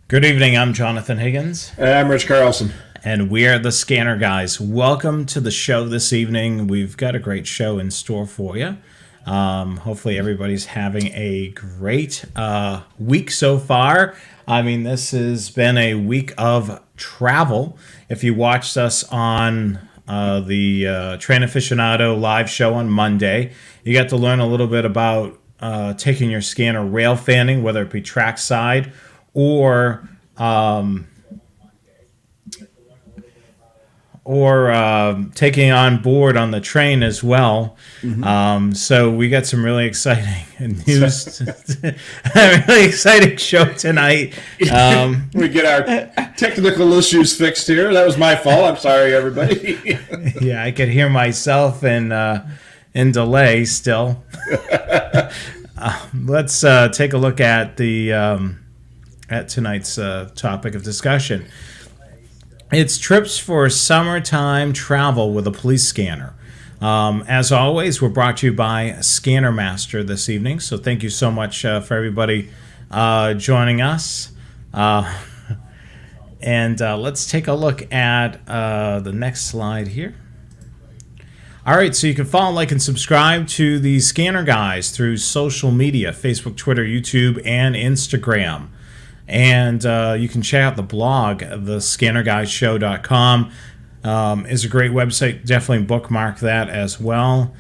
Good evening, I'm Jonathan Higgins. And I'm Rich Carlson. And we're the Scanner Guys. Welcome to the show this evening. We've got a great show in store for you. Hopefully everybody's having a great week so far. I mean, this has been a week of travel. If you watched us on the Train Aficionado live show on Monday, you got to learn a little bit about taking your scanner rail fanning, whether it be trackside or taking on board on the train as well. Mm-hmm. So we got some really exciting news, a really exciting show tonight. We get our technical issues fixed here. That was my fault. I'm sorry, everybody. Yeah, I could hear myself in delay still. Let's take a look at the at tonight's topic of discussion. It's trips for summertime travel with a police scanner. As always, we're brought to you by Scanner Master this evening, so thank you so much for everybody joining us. And let's take a look at the next slide here. All right, so you can follow, like, and subscribe to the Scanner Guys through social media, Facebook, Twitter, YouTube, and Instagram. And you can check out the blog, thescannerguyshow.com. Is a great website. Definitely bookmark that as well.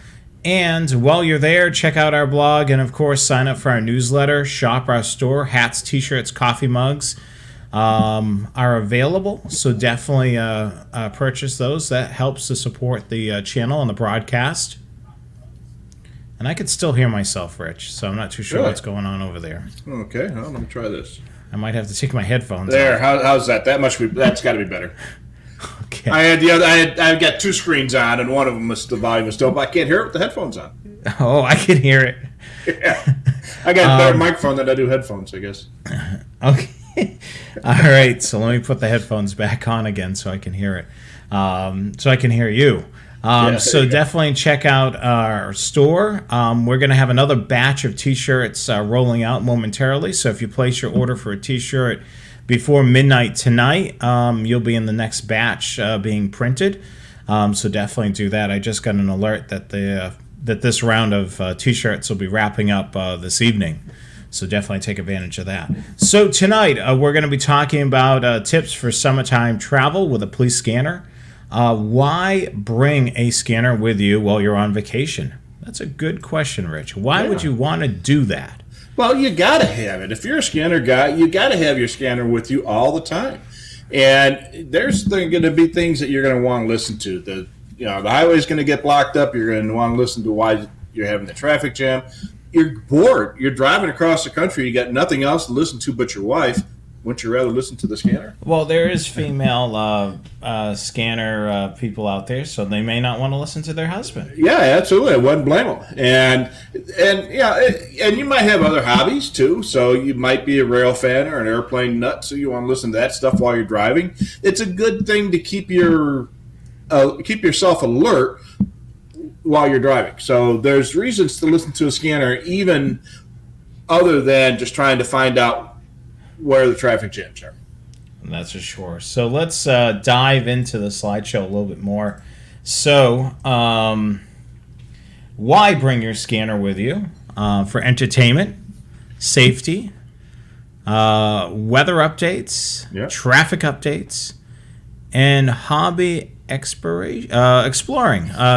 And while you're there, check out our blog and, of course, sign up for our newsletter. Shop our store. Hats, T-shirts, coffee mugs are available. So definitely purchase those. That helps to support the channel and the broadcast. And I could still hear myself, Rich, so I'm not too sure what's going on over there. Okay, well, let me try this. I might have to take my headphones there, off. How's that? That's got to be better. Okay. I've got two screens on, and one of them is the volume is still, but I can't hear it with the headphones on. Oh, I can hear it. Yeah. I got a better microphone than I do headphones, I guess. Okay. All right, so let me put the headphones back on again so I can hear it. So I can hear you. So definitely check out our store. We're going to have another batch of T-shirts rolling out momentarily. So if you place your order for a T-shirt before midnight tonight, you'll be in the next batch being printed. So definitely do that. I just got an alert that that this round of T-shirts will be wrapping up this evening. So definitely take advantage of that. So tonight we're going to be talking about tips for summertime travel with a police scanner. Why bring a scanner with you while you're on vacation? That's a good question, Rich. Why would you want to do that? Well, you got to have it. If you're a scanner guy, you got to have your scanner with you all the time. And there's going to be things that you're going to want to listen to. The highway's going to get blocked up. You're going to want to listen to why you're having the traffic jam. You're bored. You're driving across the country. You got nothing else to listen to but your wife. Wouldn't you rather listen to the scanner? Well, there is female scanner people out there, so they may not want to listen to their husband. Yeah, absolutely. I wouldn't blame them. And you might have other hobbies too. So you might be a rail fan or an airplane nut, so you want to listen to that stuff while you're driving. It's a good thing to keep yourself alert while you're driving. So there's reasons to listen to a scanner, even other than just trying to find out where the traffic jams are. That's for sure. So let's dive into the slideshow a little bit more. So why bring your scanner with you? For entertainment, safety, weather updates, traffic updates, and hobby exploring,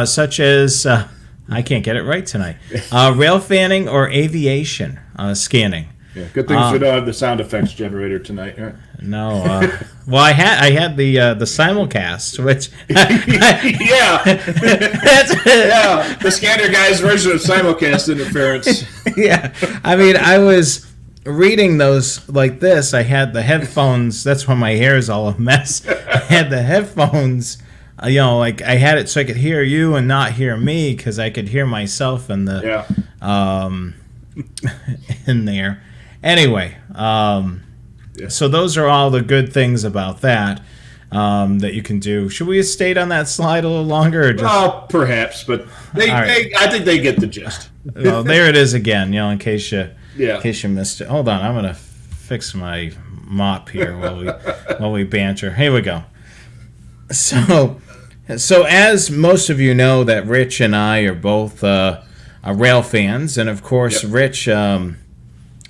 such as, I can't get it right tonight, rail fanning or aviation scanning. Yeah, good things we don't have the sound effects generator tonight, right? No. Well, I had the simulcast, which the scanner guy's version of simulcast interference. Yeah, I mean, I was reading those like this. I had the headphones. That's why my hair is all a mess. I had the headphones. Like I had it so I could hear you and not hear me because I could hear myself in the in there. Anyway, so those are all the good things about that that you can do. Should we have stayed on that slide a little longer? Or just... perhaps, but I think they get the gist. Well, there it is again. In case you missed it. Hold on, I'm gonna fix my mop here while we banter. Here we go. So as most of you know, that Rich and I are both rail fans, and of course, yep. Rich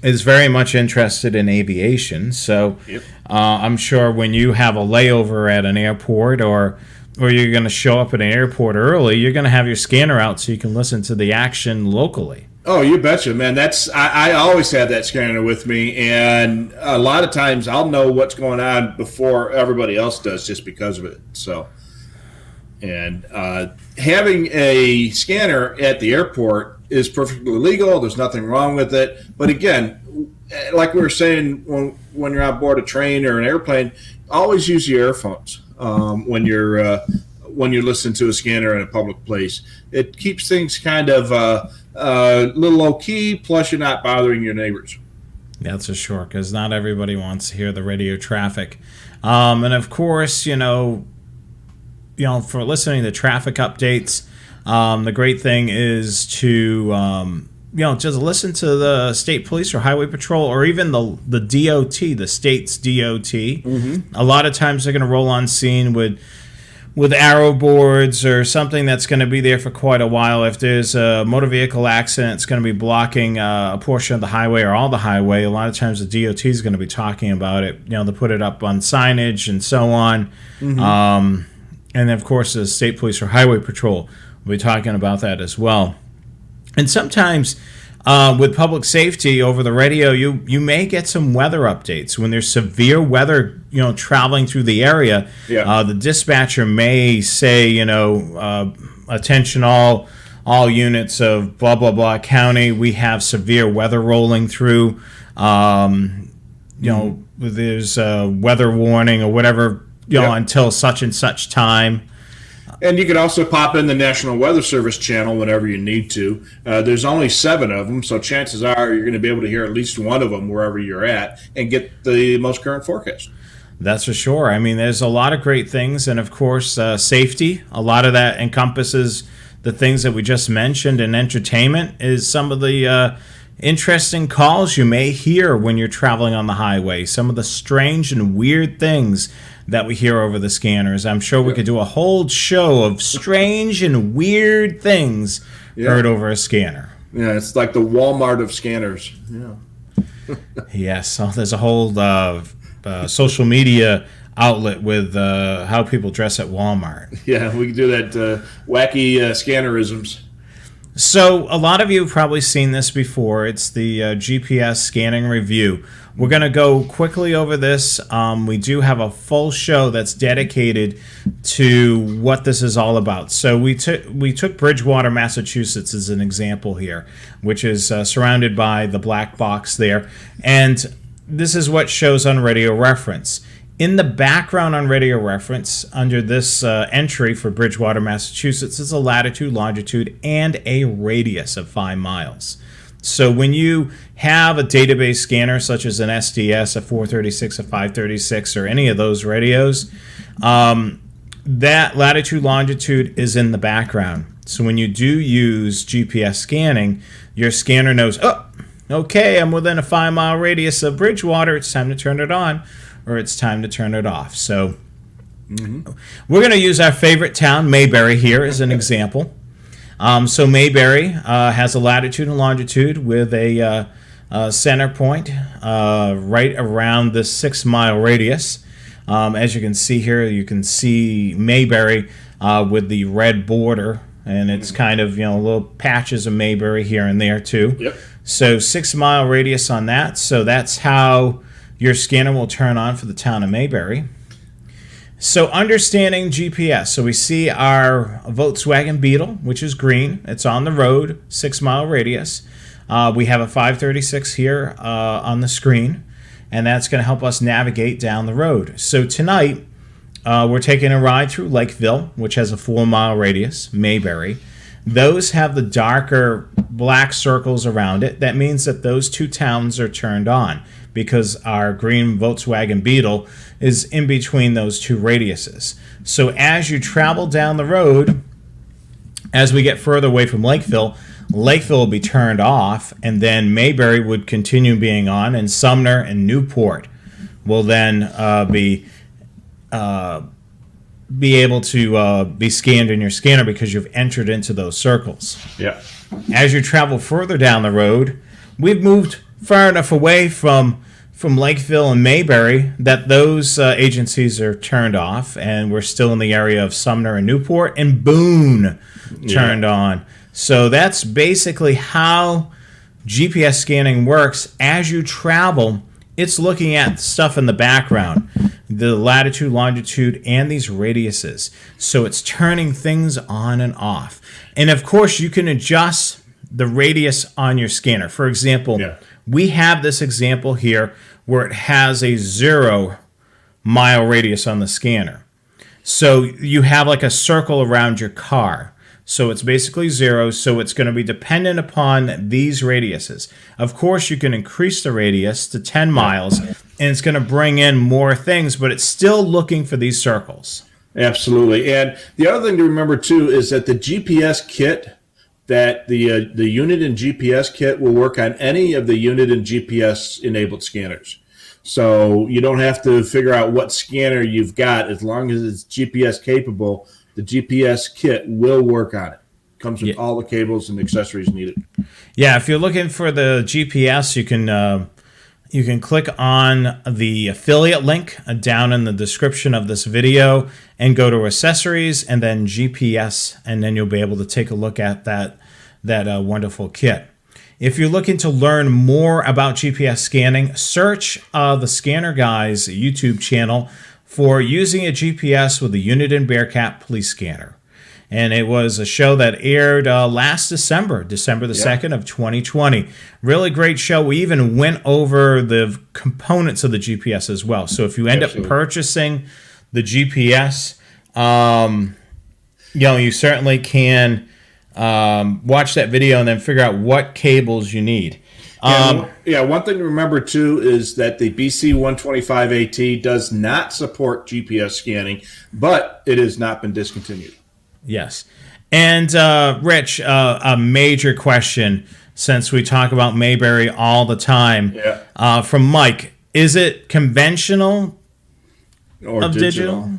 is very much interested in aviation. So yep. I'm sure when you have a layover at an airport or you're going to show up at an airport early, you're going to have your scanner out so you can listen to the action locally. Oh, you betcha, man. I always have that scanner with me, and a lot of times I'll know what's going on before everybody else does just because of it. So, and having a scanner at the airport is perfectly legal. There's nothing wrong with it. But again, like we were saying, when you're on board a train or an airplane, always use your earphones when you're listening to a scanner in a public place. It keeps things kind of a little low key. Plus, you're not bothering your neighbors. That's for sure, because not everybody wants to hear the radio traffic. And of course, you know, for listening to traffic updates, the great thing is to just listen to the state police or highway patrol, or even the DOT, the state's DOT. Mm-hmm. A lot of times they're going to roll on scene with arrow boards or something that's going to be there for quite a while. If there's a motor vehicle accident, it's going to be blocking a portion of the highway or all the highway. A lot of times the DOT is going to be talking about it. They'll put it up on signage and so on. Mm-hmm. And of course, the state police or highway patrol will be talking about that as well. And sometimes with public safety over the radio, you may get some weather updates. When there's severe weather, traveling through the area, yeah. The dispatcher may say, attention all units of blah, blah, blah county. We have severe weather rolling through. There's a weather warning or whatever, yep. until such and such time. And you can also pop in the National Weather Service channel whenever you need to. There's only 7 of them, so chances are you're going to be able to hear at least one of them wherever you're at and get the most current forecast. That's for sure. I mean, there's a lot of great things, and of course, safety. A lot of that encompasses the things that we just mentioned, and entertainment is some of the interesting calls you may hear when you're traveling on the highway. Some of the strange and weird things that we hear over the scanners. I'm sure we could do a whole show of strange and weird things heard over a scanner. Yeah, it's like the Walmart of scanners. Yeah. Yes, so there's a whole social media outlet with how people dress at Walmart. Yeah, we can do that wacky scannerisms. So a lot of you have probably seen this before. It's the GPS scanning review. We're going to go quickly over this. We do have a full show that's dedicated to what this is all about. So we took Bridgewater, Massachusetts as an example here, which is surrounded by the black box there. And this is what shows on Radio Reference. In the background on Radio Reference, under this entry for Bridgewater, Massachusetts, is a latitude, longitude, and a radius of 5 miles. So when you have a database scanner, such as an SDS, a 436, a 536, or any of those radios, that latitude, longitude is in the background. So when you do use GPS scanning, your scanner knows, oh, okay, I'm within a 5-mile radius of Bridgewater, it's time to turn it on, or it's time to turn it off. So we're going to use our favorite town, Mayberry, here as an example. So Mayberry has a latitude and longitude with a center point right around the 6-mile radius. As you can see here, you can see Mayberry with the red border, and it's kind of little patches of Mayberry here and there too. Yep. So 6-mile radius on that. So that's how your scanner will turn on for the town of Mayberry. So understanding GPS. So we see our Volkswagen Beetle, which is green. It's on the road, 6-mile radius. We have a 536 here on the screen, and that's going to help us navigate down the road. So tonight, we're taking a ride through Lakeville, which has a 4-mile radius, Mayberry. Those have the darker black circles around it. That means that those 2 towns are turned on, because our green Volkswagen Beetle is in between those 2 radiuses. So as you travel down the road, as we get further away from Lakeville will be turned off, and then Mayberry would continue being on, and Sumner and Newport will then be able to be scanned in your scanner because you've entered into those circles. Yeah. As you travel further down the road, we've moved far enough away from Lakeville and Mayberry that those agencies are turned off, and we're still in the area of Sumner and Newport and Boone turned on. So that's basically how GPS scanning works. As you travel, it's looking at stuff in the background, the latitude, longitude, and these radiuses. So it's turning things on and off. And of course, you can adjust the radius on your scanner. For example, we have this example here where it has a 0-mile radius on the scanner. So you have like a circle around your car. So it's basically 0, so it's going to be dependent upon these radiuses. Of course, you can increase the radius to 10 miles, and it's going to bring in more things, but it's still looking for these circles. Absolutely. And the other thing to remember, too, is that the GPS kit, that the unit and GPS kit will work on any of the unit and GPS-enabled scanners. So you don't have to figure out what scanner you've got. As long as it's GPS capable, the GPS kit will work on it. Comes with all the cables and accessories needed. Yeah, if you're looking for the GPS, you can click on the affiliate link down in the description of this video and go to accessories and then GPS, and then you'll be able to take a look at that wonderful kit. If you're looking to learn more about GPS scanning, search the Scanner Guys YouTube channel for using a GPS with the Unit and Bearcat police scanner. And it was a show that aired last December the 2nd of 2020. Really great show. We even went over the components of the GPS as well. So if you end up purchasing the GPS, you certainly can watch that video and then figure out what cables you need. One thing to remember, too, is that the BC-125AT does not support GPS scanning, but it has not been discontinued. Yes. And, Rich, a major question, since we talk about Mayberry all the time, from Mike. Is it conventional or digital?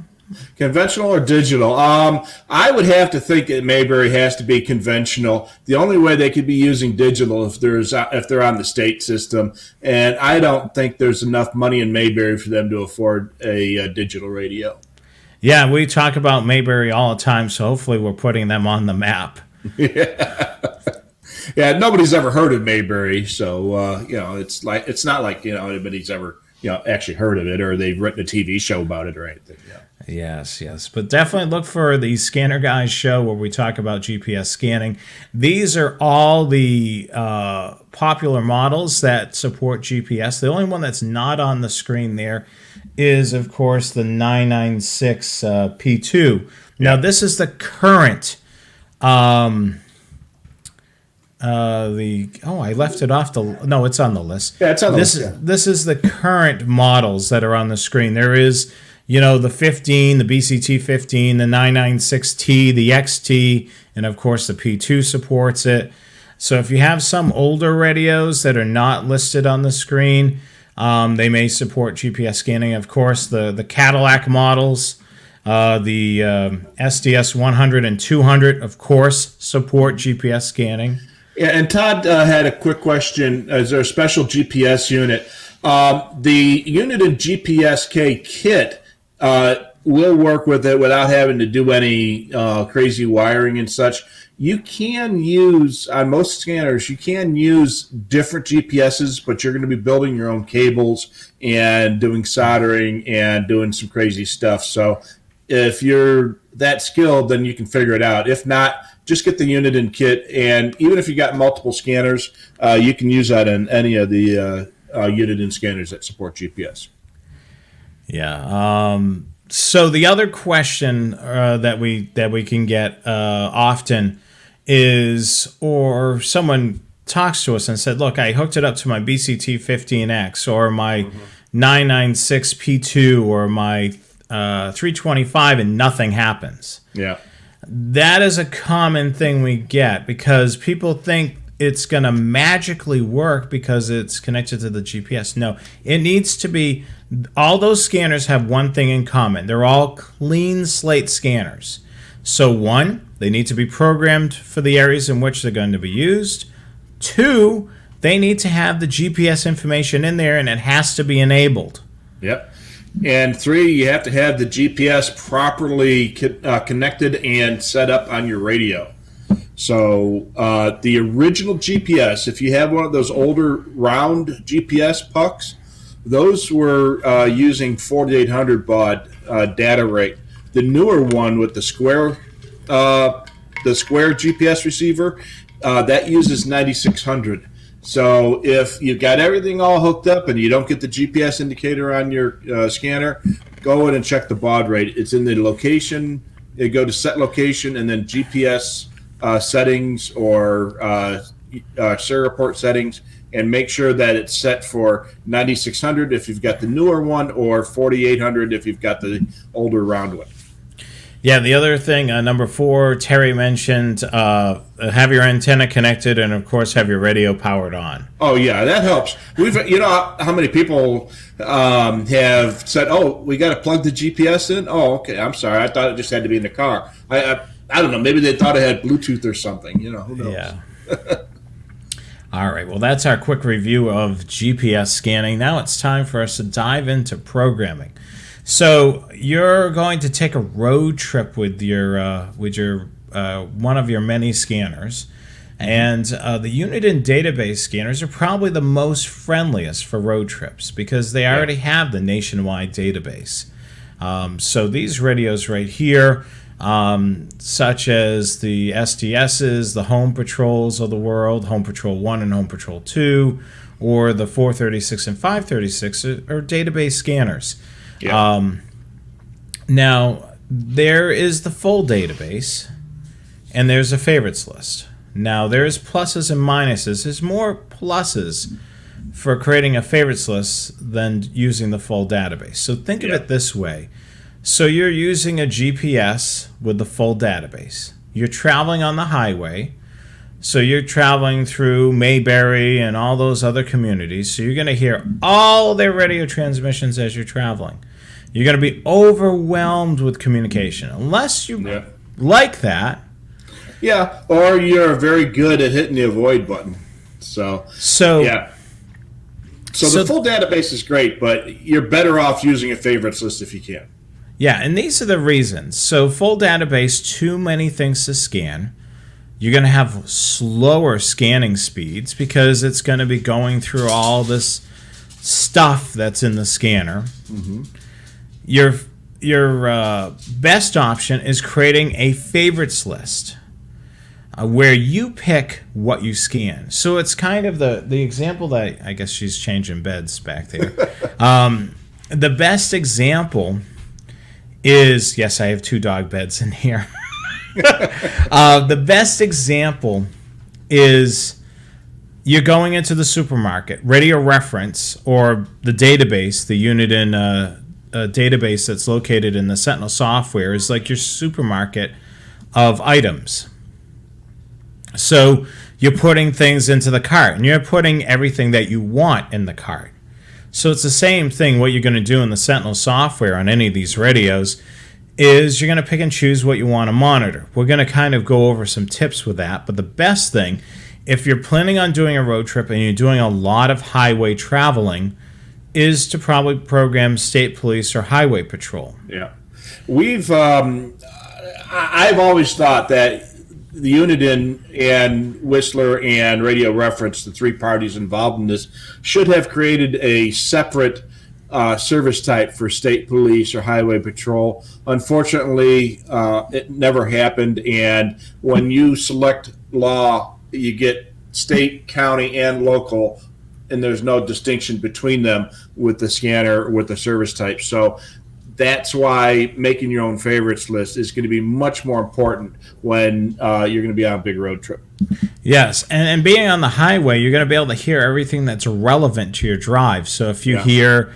Conventional or digital? I would have to think that Mayberry has to be conventional. The only way they could be using digital if they're on the state system, and I don't think there's enough money in Mayberry for them to afford a digital radio. Yeah, we talk about Mayberry all the time, so hopefully we're putting them on the map. Yeah, nobody's ever heard of Mayberry, so it's not like anybody's ever actually heard of it, or they've written a TV show about it or anything. Yes. But definitely look for the Scanner Guys show where we talk about GPS scanning. These are all the popular models that support GPS. The only one that's not on the screen there is, of course, the 996 P2. Now, this is the current... I left it off no, it's on the list. Yeah, it's on the list. This is the current models that are on the screen. There is, the 15, the BCT 15, the 996T, the XT, and of course the P2 supports it. So if you have some older radios that are not listed on the screen, they may support GPS scanning. Of course, the Cadillac models, the SDS 100 and 200, of course, support GPS scanning. Yeah, and Todd had a quick question. Is there a special GPS unit? The unit and GPSK kit will work with it without having to do any crazy wiring and such. You can use, on most scanners, you can use different GPSs, but you're going to be building your own cables and doing soldering and doing some crazy stuff. So if you're that skilled, then you can figure it out. If not, just get the unit and kit, and even if you got multiple scanners, you can use that in any of the unit and scanners that support GPS. Yeah. So the other question that we can get often is, or someone talks to us and said, "Look, I hooked it up to my BCT 15X or my 996 P2 or my 325, and nothing happens." Yeah. That is a common thing we get because people think it's going to magically work because it's connected to the GPS. No, it needs to be All those scanners have one thing in common. They're all clean slate scanners. So one, they need to be programmed for the areas in which they're going to be used. Two, they need to have the GPS information in there, and it has to be enabled. Yep. And three, you have to have the GPS properly connected and set up on your radio. So the original GPS, if you have one of those older round GPS pucks, those were using 4800 baud data rate. The newer one with the square GPS receiver, that uses 9600. So if you've got everything all hooked up and you don't get the GPS indicator on your scanner, go in and check the baud rate. It's in the location. You go to set location and then GPS settings or serial port settings, and make sure that it's set for 9600 if you've got the newer one, or 4800 if you've got the older round one. Yeah, the other thing, number 4, Terry mentioned, have your antenna connected and, of course, have your radio powered on. Oh, yeah, that helps. You know how many people have said, oh, we got to plug the GPS in? Oh, okay, I'm sorry. I thought it just had to be in the car. I don't know. Maybe they thought it had Bluetooth or something. Who knows? Yeah. All right, well, that's our quick review of GPS scanning. Now it's time for us to dive into programming. So you're going to take a road trip with your one of your many scanners, and the unit and database scanners are probably the most friendliest for road trips because they already have the nationwide database. So these radios right here, such as the STSs, the Home Patrols of the world, Home Patrol 1 and Home Patrol 2, or the 436 and 536 are database scanners. Yeah. Now, there is the full database, and there's a favorites list. Now, there's pluses and minuses. There's more pluses for creating a favorites list than using the full database. So think of it this way. So you're using a GPS with the full database. You're traveling on the highway. So you're traveling through Mayberry and all those other communities. So you're going to hear all their radio transmissions as you're traveling. You're going to be overwhelmed with communication. Unless you like that. Yeah, or you're very good at hitting the avoid button. So yeah. So the full database is great, but you're better off using a favorites list if you can. Yeah, and these are the reasons. So full database, too many things to scan. You're going to have slower scanning speeds because it's going to be going through all this stuff that's in the scanner. Mm-hmm. Your best option is creating a favorites list where you pick what you scan. So it's kind of the example that I guess she's changing beds back there. The best example is, yes, I have 2 dog beds in here. The best example is you're going into the supermarket, radio reference, or the database, the unit in a database that's located in the Sentinel software is like your supermarket of items. So you're putting things into the cart, and you're putting everything that you want in the cart. So it's the same thing. What you're going to do in the Sentinel software on any of these radios is you're going to pick and choose what you want to monitor. We're going to kind of go over some tips with that. But the best thing, if you're planning on doing a road trip and you're doing a lot of highway traveling, is to probably program state police or highway patrol. Yeah. I've always thought that the Uniden and Whistler and Radio Reference, the 3 parties involved in this, should have created a separate service type for state police or highway patrol. Unfortunately, it never happened, and when you select law, you get state, county, and local, and there's no distinction between them with the scanner, with the service type. So that's why making your own favorites list is going to be much more important when you're going to be on a big road trip. Yes, and being on the highway, you're going to be able to hear everything that's relevant to your drive. So if you hear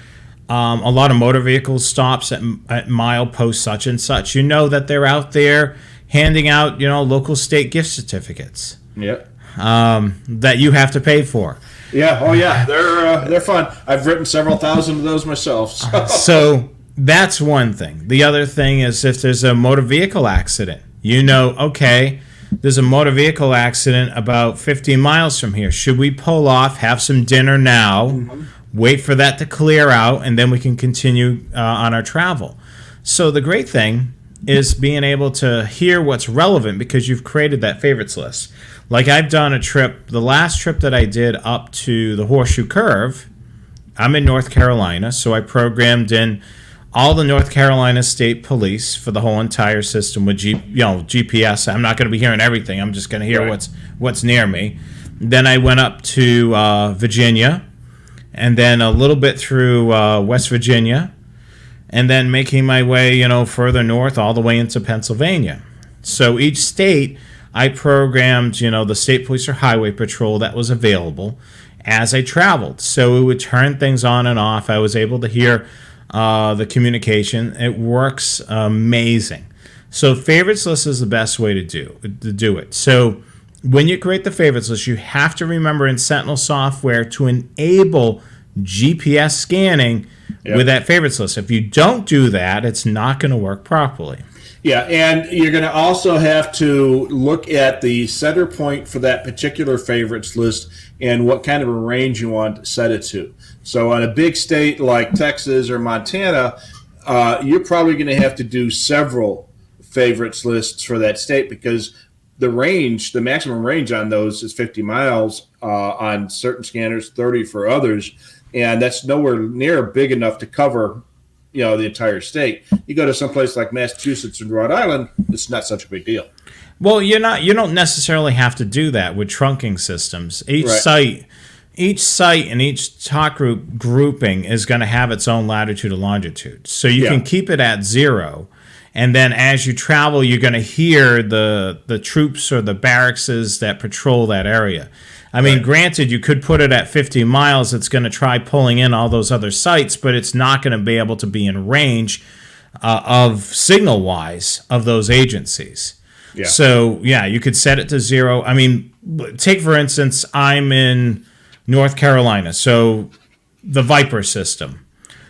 a lot of motor vehicle stops at milepost such and such, you know that they're out there handing out, local state gift certificates. Yep. That you have to pay for. Yeah. Oh, yeah. They're fun. I've written several thousand of those myself. So. So that's one thing. The other thing is if there's a motor vehicle accident, okay, there's a motor vehicle accident about 15 miles from here. Should we pull off, have some dinner now, wait for that to clear out, and then we can continue on our travel? So the great thing is being able to hear what's relevant because you've created that favorites list. Like I've done a trip, the last trip that I did up to the Horseshoe Curve, I'm in North Carolina, so I programmed in all the North Carolina State Police for the whole entire system with GPS. I'm not going to be hearing everything. I'm just going to hear what's near me. Then I went up to Virginia, and then a little bit through West Virginia, and then making my way, further north all the way into Pennsylvania. So each state, I programmed, the State Police or Highway Patrol that was available as I traveled. So it would turn things on and off. I was able to hear the communication. It works amazing. So favorites list is the best way to do it. So when you create the favorites list, you have to remember in Sentinel software to enable GPS scanning with that favorites list. If you don't do that, it's not going to work properly. Yeah, and you're going to also have to look at the center point for that particular favorites list and what kind of a range you want to set it to. So on a big state like Texas or Montana, you're probably going to have to do several favorites lists for that state because the maximum range on those is 50 miles on certain scanners, 30 for others, and that's nowhere near big enough to cover the entire state. You go to someplace like Massachusetts and Rhode Island, it's not such a big deal. Well, you don't necessarily have to do that with trunking systems. Each site and each talk group grouping is going to have its own latitude and longitude. So you can keep it at 0. And then as you travel, you're going to hear the troops or the barracks that patrol that area. I mean, granted, you could put it at 50 miles. It's going to try pulling in all those other sites, but it's not going to be able to be in range of signal-wise of those agencies. Yeah. So, you could set it to 0. I mean, take, for instance, I'm in North Carolina, so the Viper system.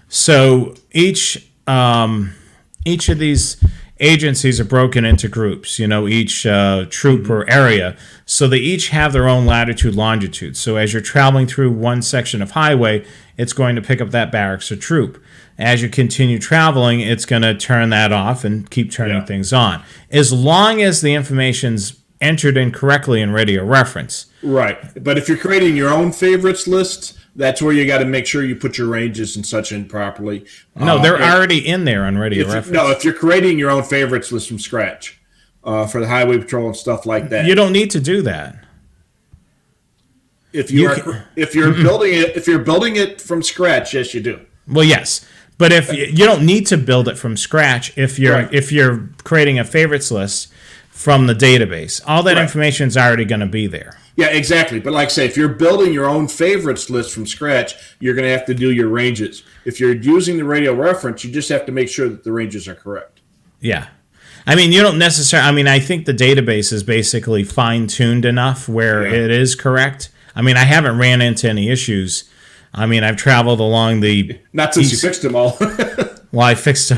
So each of these agencies are broken into groups, each troop or area. So they each have their own latitude, longitude. So as you're traveling through one section of highway, it's going to pick up that barracks or troop. As you continue traveling, it's going to turn that off and keep turning things on. As long as the information's entered in correctly in radio reference. Right. But if you're creating your own favorites list, that's where you got to make sure you put your ranges and such in properly. No, they're already in there on radio reference. No, if you're creating your own favorites list from scratch for the highway patrol and stuff like that, you don't need to do that. If you're building it from scratch, yes, you do. Well, yes, but if you don't need to build it from scratch, if you're creating a favorites list from the database, all that information is already going to be there. Yeah, exactly. But like I say, if you're building your own favorites list from scratch, you're going to have to do your ranges. If you're using the radio reference, you just have to make sure that the ranges are correct. Yeah. I mean, you don't necessarily... I mean, I think the database is basically fine-tuned enough where it is correct. I mean, I haven't ran into any issues. I mean, I've traveled along the... Not since you fixed them all. Well, I fixed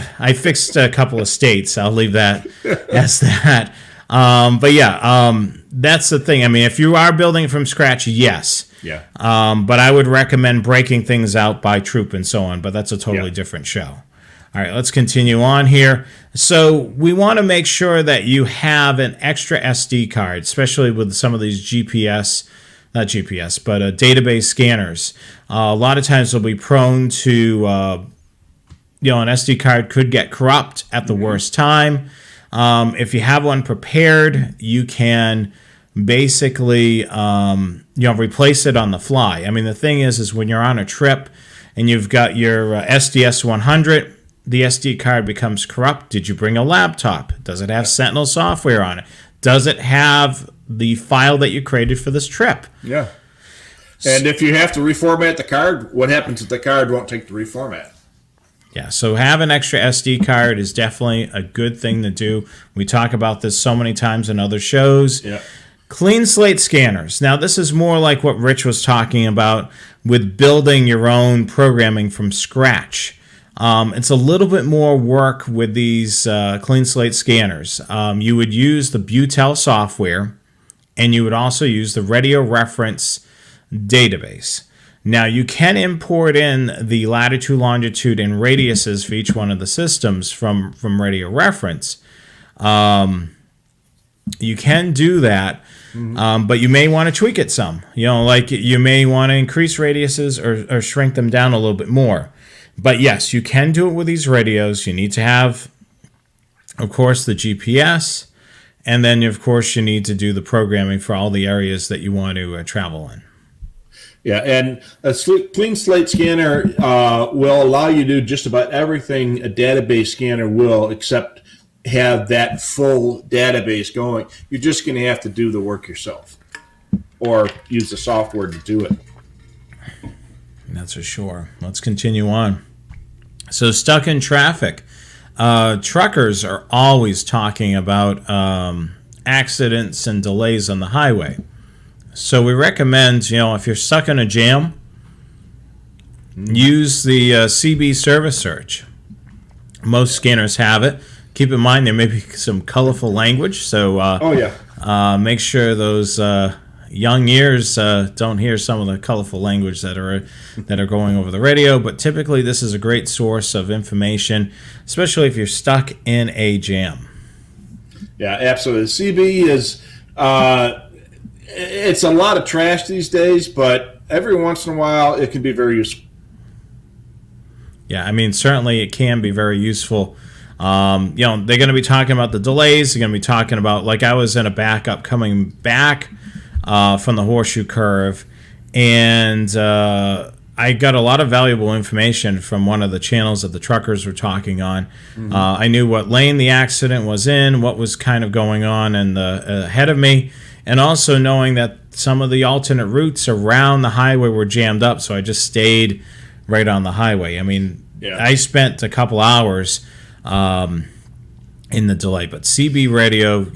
a couple of states. I'll leave that as that. But that's the thing. I mean, if you are building from scratch, yes. Yeah. But I would recommend breaking things out by troop and so on. But that's a totally different show. All right, let's continue on here. So we want to make sure that you have an extra SD card, especially with some of these not GPS, but database scanners. A lot of times they'll be prone to, an SD card could get corrupt at the worst time. If you have one prepared, you can basically, replace it on the fly. I mean, the thing is when you're on a trip and you've got your SDS 100, the SD card becomes corrupt. Did you bring a laptop? Does it have Sentinel software on it? Does it have the file that you created for this trip? Yeah. And if you have to reformat the card, what happens if the card won't take the reformat? Yeah, so have an extra SD card is definitely a good thing to do. We talk about this so many times in other shows. Yeah. Clean slate scanners. Now, this is more like what Rich was talking about with building your own programming from scratch. It's a little bit more work with these clean slate scanners. You would use the Butel software, and you would also use the radio reference database. Now, you can import in the latitude, longitude, and radiuses for each one of the systems from radio reference. You can do that, but you may want to tweak it some. Like you may want to increase radiuses or shrink them down a little bit more. But yes, you can do it with these radios. You need to have, of course, the GPS, and then, of course, you need to do the programming for all the areas that you want to travel in. Yeah, and a clean slate scanner will allow you to do just about everything a database scanner will, except have that full database going. You're just going to have to do the work yourself or use the software to do it. That's for sure. Let's continue on. So, stuck in traffic. Truckers are always talking about accidents and delays on the highway. So we recommend, if you're stuck in a jam, use the CB service search. Most scanners have it. Keep in mind there may be some colorful language, so make sure those young ears don't hear some of the colorful language that are going over the radio. But typically, this is a great source of information, especially if you're stuck in a jam. Yeah, absolutely. CB is it's a lot of trash these days, but every once in a while, it can be very useful. Yeah, I mean, certainly it can be very useful. They're going to be talking about the delays. They're going to be talking about, like, I was in a backup coming back from the horseshoe curve, and I got a lot of valuable information from one of the channels that the truckers were talking on. I knew what lane the accident was in, what was kind of going on in the ahead of me, and also knowing that some of the alternate routes around the highway were jammed up, so I just stayed right on the highway. I mean, I spent a couple hours in the delay, but CB radio,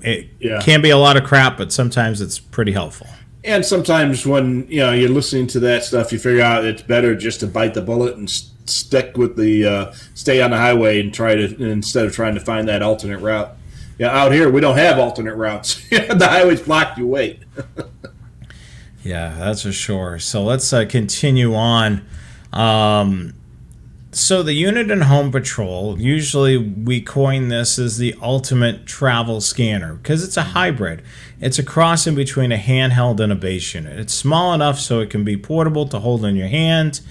it can be a lot of crap, but sometimes it's pretty helpful. And sometimes when you're listening to that stuff, you figure out it's better just to bite the bullet and stick with the stay on the highway and instead of trying to find that alternate route. Yeah, out here we don't have alternate routes. The highway's blocked. You wait. Yeah, that's for sure. So let's continue on. So the unit in Home Patrol, usually we coin this as the ultimate travel scanner because it's a hybrid. It's a cross in between a handheld and a base unit. It's small enough so it can be portable to hold in your hand,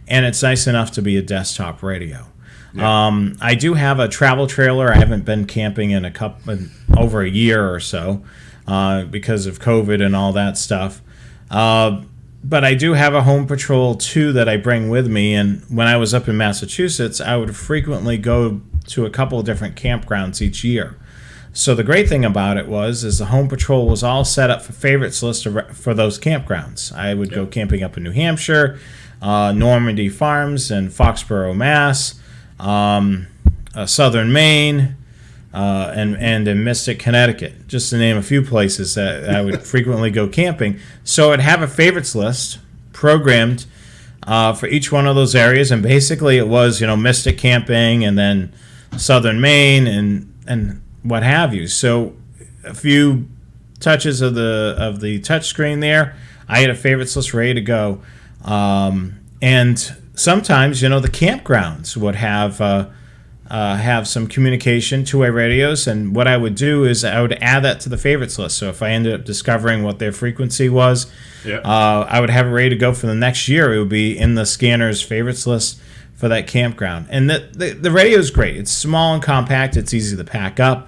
and it's nice enough to be a desktop radio. Yeah. I do have a travel trailer. I haven't been camping in over a year or so because of COVID and all that stuff. But I do have a Home Patrol 2 that I bring with me, and when I was up in Massachusetts, I would frequently go to a couple of different campgrounds each year. So the great thing about it is the Home Patrol was all set up for favorites list for those campgrounds. I would go camping up in New Hampshire, Normandy Farms, and Foxborough, Mass., Southern Maine, and in Mystic, Connecticut, just to name a few places that I would frequently go camping. So I'd have a favorites list programmed for each one of those areas, and basically it was Mystic camping, and then Southern Maine, and what have you. So a few touches of the touch screen there, I had a favorites list ready to go, and sometimes the campgrounds would have some communication, two-way radios, and what I would do is I would add that to the favorites list. So if I ended up discovering what their frequency was, I would have it ready to go for the next year. It would be in the scanner's favorites list for that campground. And the radio is great. It's small and compact. It's easy to pack up,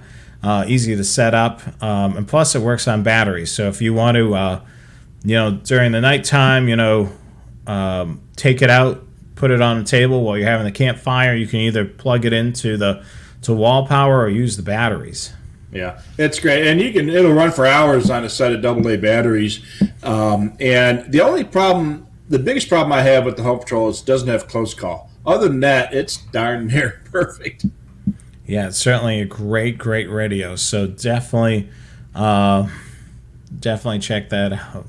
easy to set up, and plus it works on batteries. So if you want to, during the nighttime, take it out, put it on the table while you're having the campfire, you can either plug it into wall power or use the batteries. Yeah, it's great, and it'll run for hours on a set of AA batteries. And the biggest problem I have with the Home Patrol is it doesn't have close call. Other than that, it's darn near perfect. Yeah, it's certainly a great radio. So definitely definitely check that out.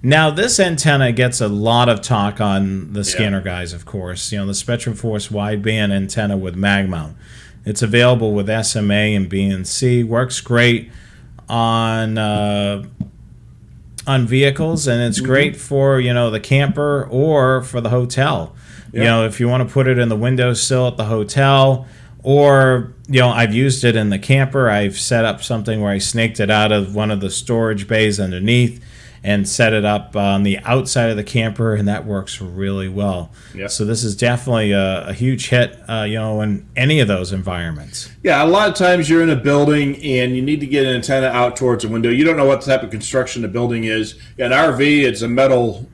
Now, this antenna gets a lot of talk on the scanner guys, of course. The Spectrum Force wideband antenna with mag mount. It's available with SMA and BNC. Works great on vehicles, and it's great for the camper or for the hotel. If you want to put it in the windowsill at the hotel, or I've used it in the camper. I've set up something where I snaked it out of one of the storage bays underneath and set it up on the outside of the camper, and that works really well. So this is definitely a huge hit, in any of those environments. Yeah, a lot of times you're in a building and you need to get an antenna out towards a window. You don't know what type of construction the building is. An RV, it's a metal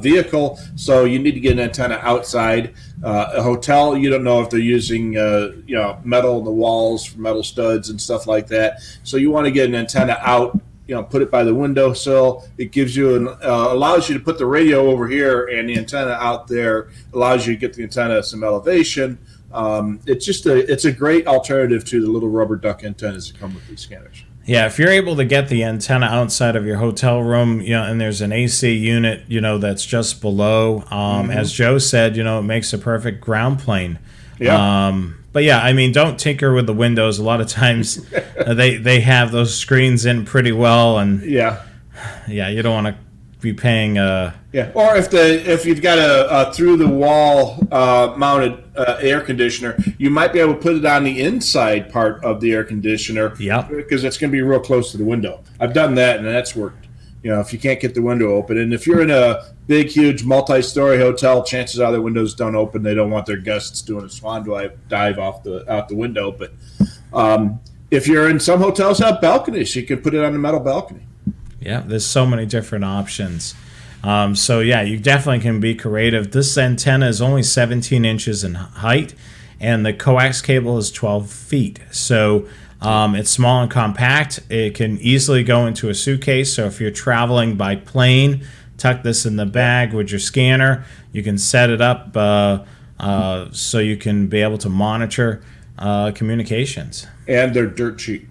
vehicle, so you need to get an antenna outside. A hotel, you don't know if they're using metal in the walls, metal studs and stuff like that. So you want to get an antenna out. Put it by the windowsill. It gives you allows you to put the radio over here, and the antenna out there allows you to get the antenna some elevation. It's a great alternative to the little rubber duck antennas that come with these scanners. Yeah, if you're able to get the antenna outside of your hotel room, and there's an AC unit, that's just below. As Joe said, it makes a perfect ground plane. Yeah. But yeah, I mean, don't tinker with the windows. A lot of times they have those screens in pretty well, and you don't want to be paying. Or if you've got a through the wall mounted air conditioner, you might be able to put it on the inside part of the air conditioner. Because it's going to be real close to the window. I've done that, and that's worked. If you can't get the window open, and if you're in a big, huge, multi-story hotel, chances are the windows don't open. They don't want their guests doing a swan dive out the window. But if you're in some hotels have balconies, you can put it on the metal balcony. Yeah, there's so many different options. You definitely can be creative. This antenna is only 17 inches in height, and the coax cable is 12 feet. So it's small and compact. It can easily go into a suitcase. So if you're traveling by plane, tuck this in the bag with your scanner. You can set it up so you can be able to monitor communications. And they're dirt cheap.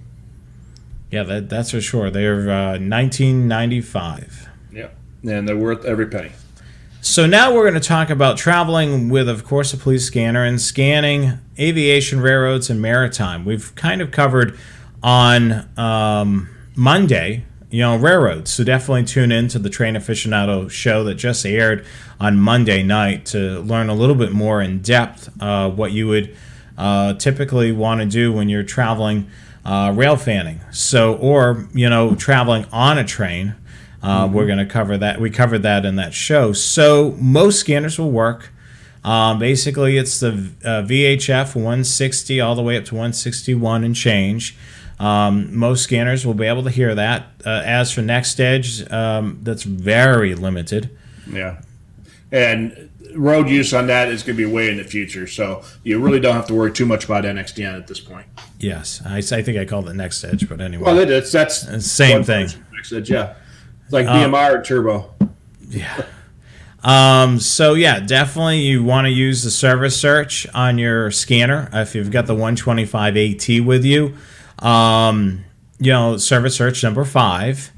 Yeah, that's for sure. They're $19.95. Yeah, and they're worth every penny. So now we're going to talk about traveling with, of course, a police scanner and scanning aviation, railroads, and maritime. We've kind of covered on Monday, railroads. So definitely tune in to the Train Aficionado show that just aired on Monday night to learn a little bit more in depth what you would typically want to do when you're traveling rail fanning. Or traveling on a train. We're going to cover that. We covered that in that show. So most scanners will work. Basically, it's the VHF 160 all the way up to 161 and change. Most scanners will be able to hear that. As for Next Edge, that's very limited. Yeah. And road use on that is going to be way in the future. So you really don't have to worry too much about NXDN at this point. Yes. I think I called it Next Edge, but anyway. Well, that's the same thing. Next Edge, yeah. It's like DMR Turbo. Yeah. Definitely you want to use the service search on your scanner if you've got the 125 AT with you. Service search number 5,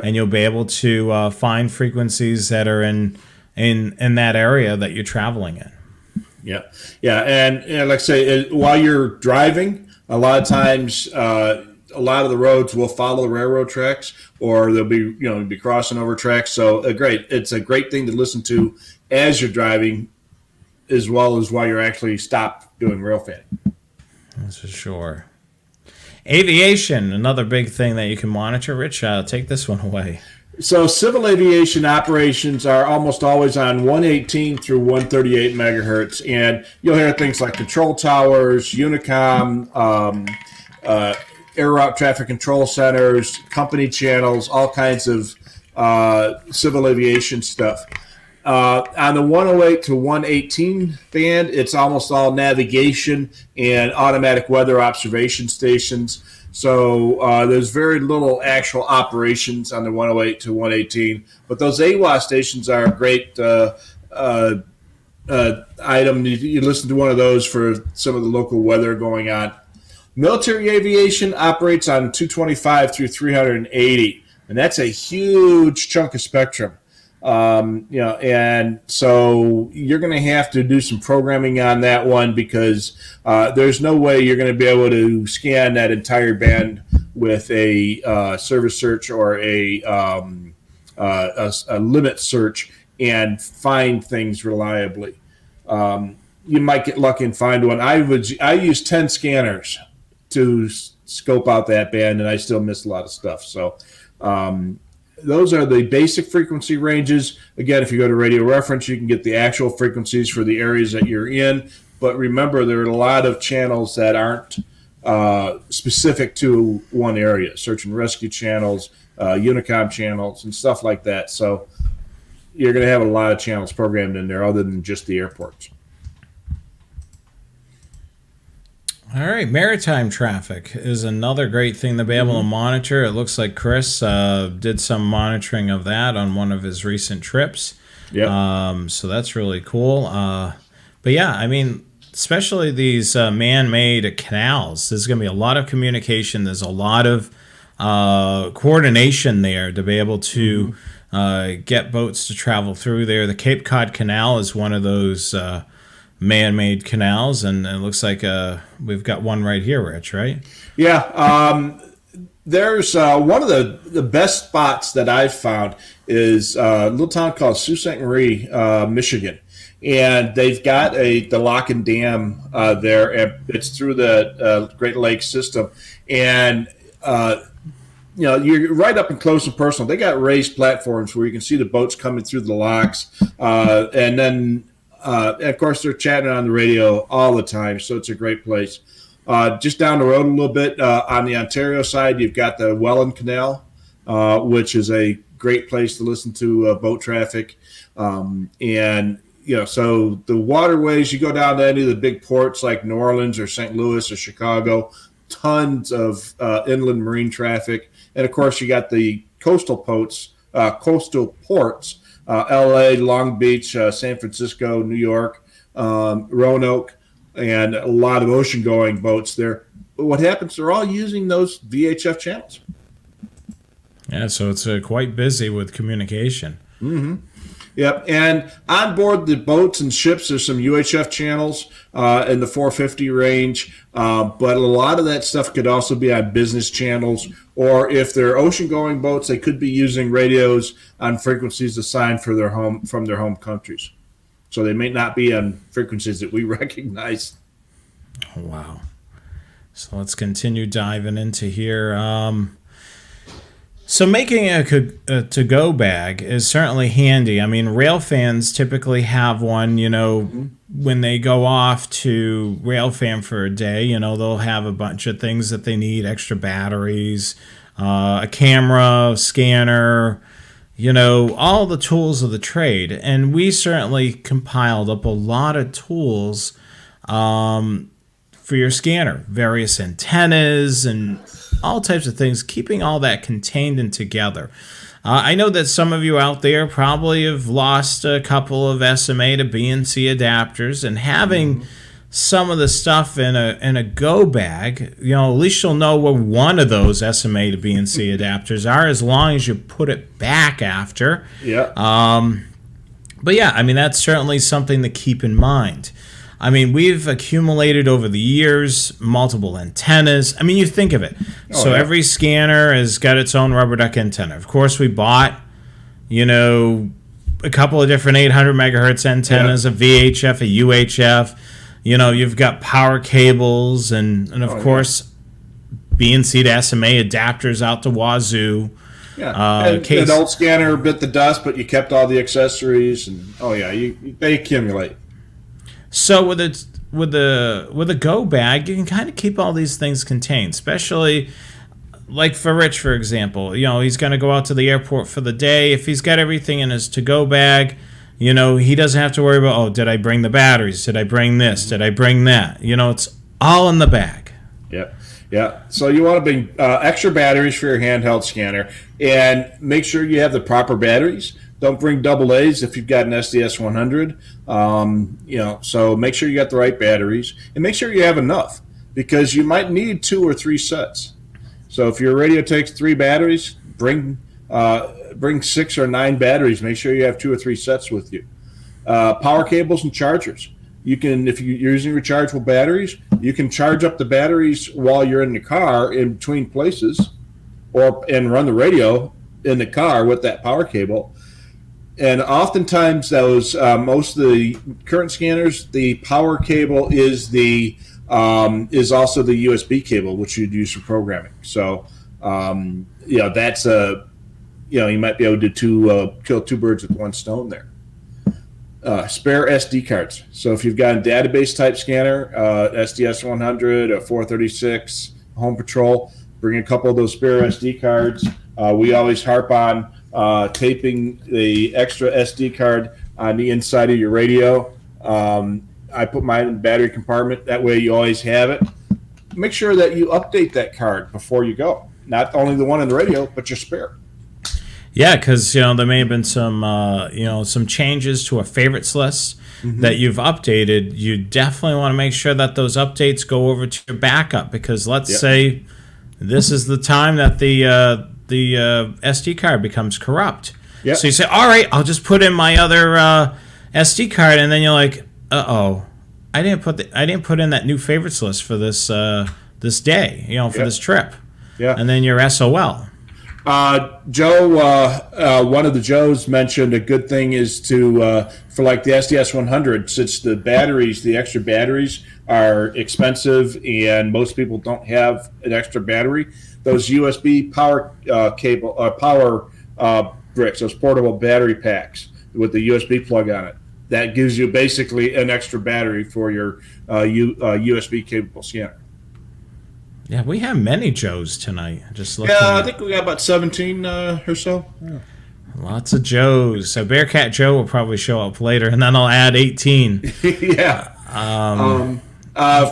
and you'll be able to find frequencies that are in that area that you're traveling in. Yeah, and like I say, while you're driving, a lot of times. A lot of the roads will follow the railroad tracks, or they'll be crossing over tracks. So it's a great thing to listen to as you're driving, as well as while you're actually stopped doing rail fanning. That's for sure. Aviation, another big thing that you can monitor. Rich, take this one away. So civil aviation operations are almost always on 118 through 138 megahertz, and you'll hear things like control towers, Unicom, air route traffic control centers, company channels, all kinds of civil aviation stuff. On the 108 to 118 band, it's almost all navigation and automatic weather observation stations. So there's very little actual operations on the 108 to 118. But those AWA stations are a great item. You listen to one of those for some of the local weather going on. Military aviation operates on 225 through 380. and that's a huge chunk of spectrum. And so you're going to have to do some programming on that one, because there's no way you're going to be able to scan that entire band with a service search or a limit search and find things reliably. You might get lucky and find one. I use 10 scanners to scope out that band, and I still miss a lot of stuff. So those are the basic frequency ranges. Again, if you go to Radio Reference, you can get the actual frequencies for the areas that you're in. But remember, there are a lot of channels that aren't specific to one area: search and rescue channels, Unicom channels, and stuff like that. So you're going to have a lot of channels programmed in there other than just the airports. All right, maritime traffic is another great thing to be able to monitor. It looks like Chris did some monitoring of that on one of his recent trips. Yeah. So that's really cool. But yeah, I mean, especially these man-made canals, there's going to be a lot of communication. There's a lot of coordination there to be able to get boats to travel through there. The Cape Cod Canal is one of those man-made canals, and it looks like we've got one right here, Rich, right? Yeah. There's one of the best spots that I've found is a little town called Sault Ste. Marie, Michigan. And they've got the lock and dam there. And it's through the Great Lakes system. And, you're right up and close and personal. They got raised platforms where you can see the boats coming through the locks. And then, of course, they're chatting on the radio all the time. So it's a great place. Just down the road a little bit, on the Ontario side, you've got the Welland Canal, which is a great place to listen to boat traffic. So the waterways, you go down to any of the big ports like New Orleans or St. Louis or Chicago, tons of inland marine traffic. And, of course, you got the coastal ports, L.A., Long Beach, San Francisco, New York, Roanoke, and a lot of ocean-going boats there. But what happens, they're all using those VHF channels. Yeah, so it's quite busy with communication. Mm-hmm. Yep, and on board the boats and ships, there's some UHF channels in the 450 range, but a lot of that stuff could also be on business channels, or if they're ocean-going boats, they could be using radios on frequencies assigned from their home countries. So they may not be on frequencies that we recognize. Oh, wow. So let's continue diving into here. So making a to-go bag is certainly handy. I mean, rail fans typically have one, when they go off to rail fan for a day, they'll have a bunch of things that they need: extra batteries, a camera, scanner, all the tools of the trade. And we certainly compiled up a lot of tools for your scanner, various antennas and all types of things, keeping all that contained and together. I know that some of you out there probably have lost a couple of SMA to BNC adapters, and having some of the stuff in a go bag, at least you'll know where one of those SMA to BNC adapters are, as long as you put it back after. Yeah. But yeah, I mean, that's certainly something to keep in mind. I mean, we've accumulated over the years multiple antennas. I mean, you think of it. Every scanner has got its own rubber duck antenna. Of course, we bought, a couple of different 800 megahertz antennas, a VHF, a UHF. You've got power cables and of course, BNC to SMA adapters out to wazoo. Yeah, an old scanner bit the dust, but you kept all the accessories, and they accumulate. So with a go bag, you can kind of keep all these things contained, especially like for Rich, for example. He's going to go out to the airport for the day. If he's got everything in his to-go bag, he doesn't have to worry about, did I bring the batteries? Did I bring this? Did I bring that? It's all in the bag. Yep. Yeah. So you want to bring extra batteries for your handheld scanner, and make sure you have the proper batteries. Don't bring double A's if you've got an SDS 100. So make sure you got the right batteries, and make sure you have enough, because you might need 2 or 3 sets. So if your radio takes 3 batteries, bring bring 6 or 9 batteries. Make sure you have 2 or 3 sets with you. Power cables and chargers. You can, if you're using rechargeable batteries, you can charge up the batteries while you're in the car in between places, and run the radio in the car with that power cable. And oftentimes, those most of the current scanners, the power cable is also the USB cable, which you'd use for programming. So, that's you might be able to kill 2 birds with 1 stone there. Spare SD cards. So if you've got a database type scanner, SDS 100, a 436, Home Patrol, bring a couple of those spare SD cards. We always harp on taping the extra SD card on the inside of your radio. I put mine in the battery compartment. That way you always have it. Make sure that you update that card before you go. Not only the one in the radio, but your spare. Yeah, because there may have been some changes to a favorites list that you've updated. You definitely want to make sure that those updates go over to your backup, because let's say this is the time that the SD card becomes corrupt. Yep. So you say, all right, I'll just put in my other SD card, and then you're like, I didn't put in that new favorites list for this this day, for this trip. Yeah. And then you're SOL. Joe, one of the Joes mentioned a good thing is to for like the SDS 100, since the extra batteries are expensive and most people don't have an extra battery. Those USB power bricks, those portable battery packs with the USB plug on it, that gives you basically an extra battery for your USB capable scanner. Yeah, we have many Joes tonight. I think we got about 17 or so. Yeah. Lots of Joes. So Bearcat Joe will probably show up later, and then I'll add 18. Yeah.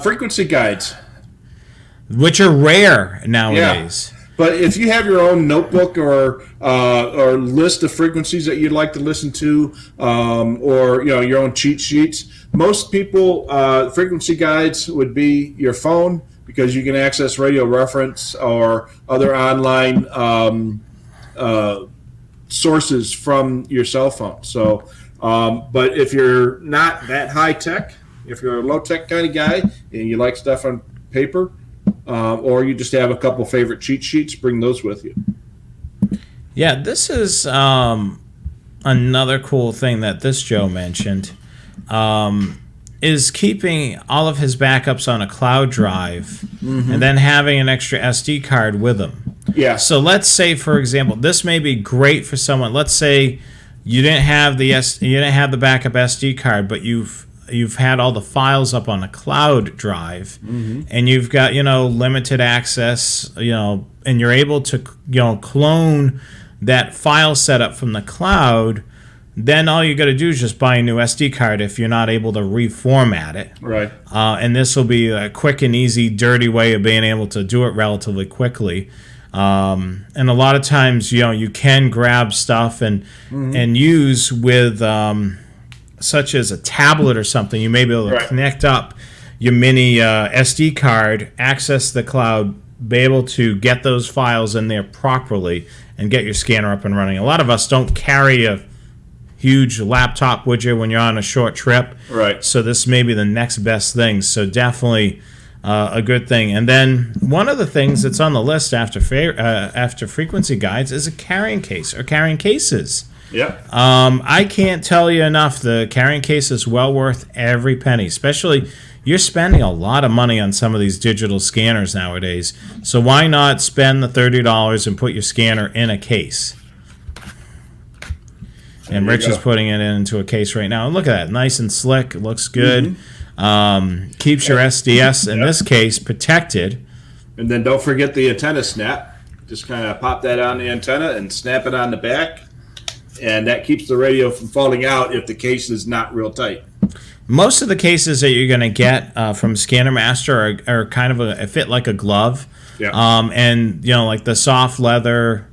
Frequency guides, which are rare nowadays. Yeah. But if you have your own notebook or list of frequencies that you'd like to listen to, or your own cheat sheets, most people frequency guides would be your phone, because you can access radio reference or other online sources from your cell phone. So, but if you're not that high tech, if you're a low tech kind of guy and you like stuff on paper, or you just have a couple favorite cheat sheets, bring those with you. Yeah, this is another cool thing that this Joe mentioned. Is keeping all of his backups on a cloud drive and then having an extra SD card with him. Yeah. So let's say, for example, this may be great for someone. Let's say you didn't have the backup SD card, but you've had all the files up on a cloud drive, and you've got limited access, and you're able to clone that file setup from the cloud. Then all you got to do is just buy a new SD card if you're not able to reformat it. Right. And this will be a quick and easy, dirty way of being able to do it relatively quickly. And a lot of times, you can grab stuff and use with, such as a tablet or something. You may be able to connect up your mini SD card, access the cloud, be able to get those files in there properly, and get your scanner up and running. A lot of us don't carry a huge laptop with you when you're on a short trip. Right. So this may be the next best thing. So definitely a good thing. And then one of the things that's on the list after frequency guides is a carrying case or carrying cases. Yeah. I can't tell you enough. The carrying case is well worth every penny, especially you're spending a lot of money on some of these digital scanners nowadays. So why not spend the $30 and put your scanner in a case? And Rich is putting it into a case right now. And look at that. Nice and slick. It looks good. Keeps your SDS, in this case, protected. And then don't forget the antenna snap. Just kind of pop that on the antenna and snap it on the back. And that keeps the radio from falling out if the case is not real tight. Most of the cases that you're going to get from Scanner Master are kind of a fit like a glove. Yeah. And, like the soft leather...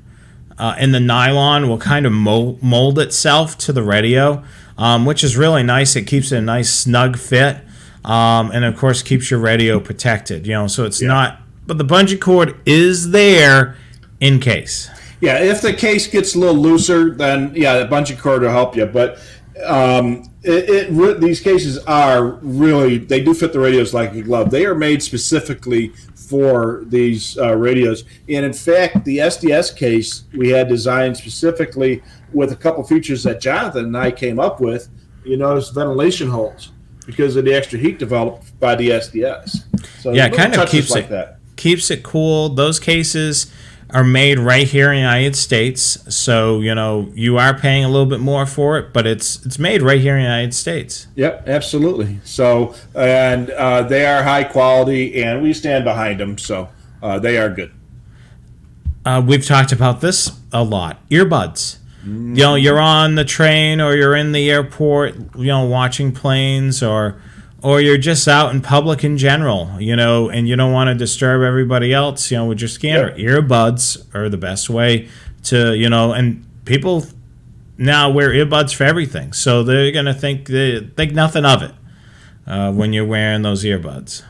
and the nylon will kind of mold itself to the radio, which is really nice. It keeps it a nice snug fit, and of course keeps your radio protected. So it's not, but the bungee cord is there in case. Yeah, if the case gets a little looser, then yeah, a bungee cord will help you. But these cases are really, they do fit the radios like a glove. They are made specifically for these radios. And in fact, the SDS case we had designed specifically with a couple features that Jonathan and I came up with. You notice ventilation holes because of the extra heat developed by the SDS. So yeah, it kind of keeps it cool. Those cases are made right here in the United States, so you are paying a little bit more for it, but it's made right here in the United States. Yep, absolutely. So, and they are high quality, and we stand behind them. So they are good. We've talked about this a lot. Earbuds. You're on the train or you're in the airport, watching planes, or you're just out in public in general, and you don't want to disturb everybody else, with your scanner. Yep. Earbuds are the best way to, and people now wear earbuds for everything, so they're gonna think nothing of it when you're wearing those earbuds.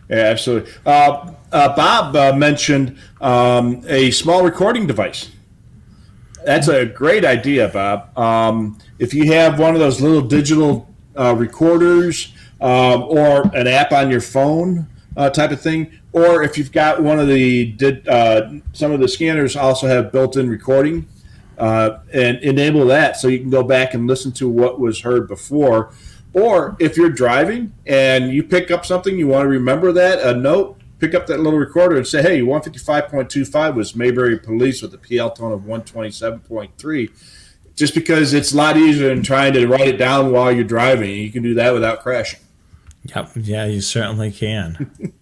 Yeah, absolutely. Bob mentioned a small recording device. That's a great idea, Bob. If you have one of those little digital recorders or an app on your phone type of thing, or if you've got one of some of the scanners also have built-in recording, and enable that so you can go back and listen to what was heard before. Or if you're driving and you pick up something, you want to remember a note, pick up that little recorder and say, hey, 155.25 was Mayberry Police with a PL tone of 127.3. Just because it's a lot easier than trying to write it down while you're driving. You can do that without crashing. Yep. Yeah, you certainly can.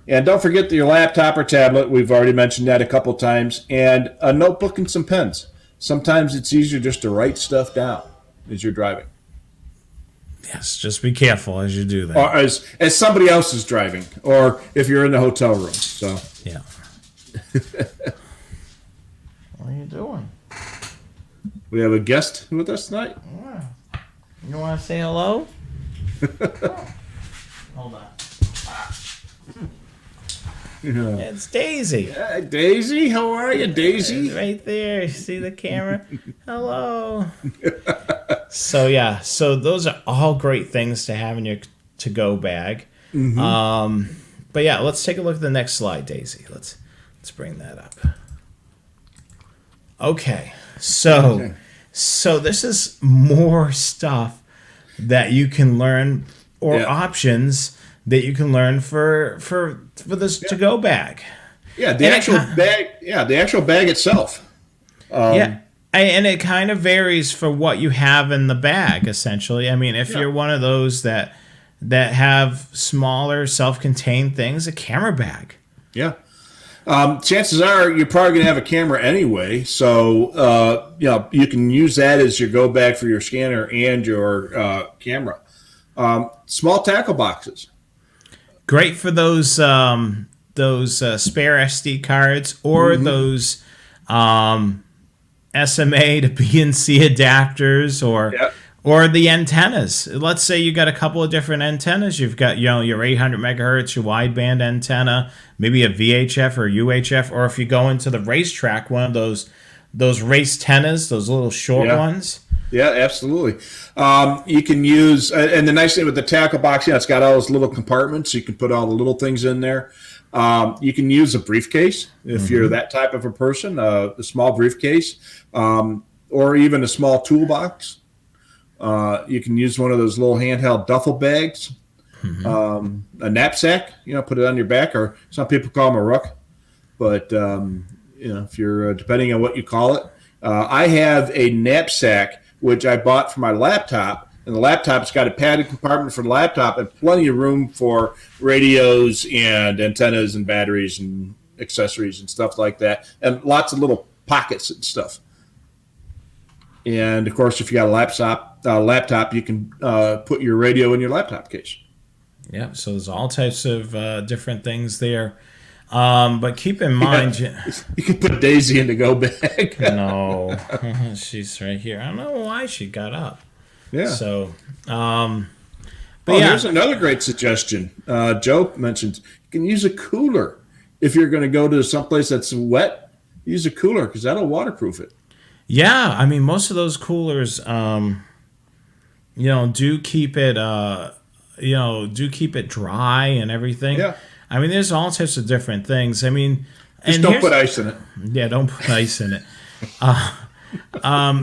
And don't forget your laptop or tablet. We've already mentioned that a couple times. And a notebook and some pens. Sometimes it's easier just to write stuff down as you're driving. Yes, just be careful as you do that. Or as somebody else is driving, or if you're in the hotel room. So yeah. What are you doing? We have a guest with us tonight. Yeah. You want to say hello? Hold on. Yeah. It's Daisy. Daisy, how are you, Daisy? Right there. See the camera? Hello. So those are all great things to have in your to-go bag. Mm-hmm. But yeah, let's take a look at the next slide, Daisy. Let's bring that up. Okay. So this is more stuff that you can learn, or options that you can learn for this to-go bag. Yeah, the actual bag. Yeah, the actual bag itself. And it kind of varies for what you have in the bag. Essentially, I mean, if you're one of those that have smaller, self-contained things, a camera bag. Yeah. Chances are you're probably going to have a camera anyway, so you can use that as your go bag for your scanner and your camera. Small tackle boxes. Great for those spare SD cards or those SMA to BNC adapters or the antennas. Let's say you got a couple of different antennas. You've got your 800 megahertz, your wideband antenna, maybe a VHF or UHF, or if you go into the racetrack, one of those race tennas, those little short ones. Yeah, absolutely. You can use, and the nice thing with the tackle box, it's got all those little compartments, so you can put all the little things in there. You can use a briefcase if you're that type of a person, a small briefcase, or even a small toolbox. You can use one of those little handheld duffel bags, a knapsack, put it on your back, or some people call them a ruck. But, if you're, depending on what you call it, I have a knapsack, which I bought for my laptop, and the laptop's got a padded compartment for the laptop and plenty of room for radios and antennas and batteries and accessories and stuff like that, and lots of little pockets and stuff. And of course, if you got a laptop, you can put your radio in your laptop case. Yeah, so there's all types of different things there. But keep in mind, you can put Daisy in the go bag. No, she's right here. I don't know why she got up. Yeah. So, here's another great suggestion. Joe mentioned you can use a cooler if you're going to go to someplace that's wet use a cooler because that'll waterproof it. Yeah, I mean, most of those coolers, do keep it, do keep it dry and everything. Yeah. I mean, there's all types of different things. I mean, Just don't put ice in it. Yeah, don't put ice in it.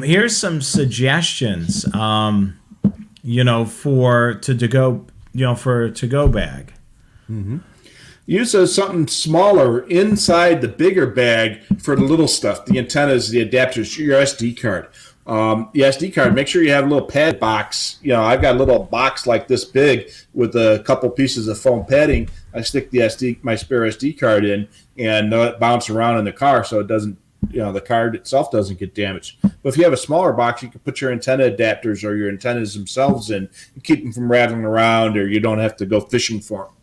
Here's some suggestions. For a to-go bag. Mm-hmm. Use something smaller inside the bigger bag for the little stuff, the antennas, the adapters, your SD card. The SD card, make sure you have a little pad box. I've got a little box like this big with a couple pieces of foam padding. I stick my spare SD card in and let it bounce around in the car so it doesn't, the card itself doesn't get damaged. But if you have a smaller box, you can put your antenna adapters or your antennas themselves in and keep them from rattling around, or you don't have to go fishing for them.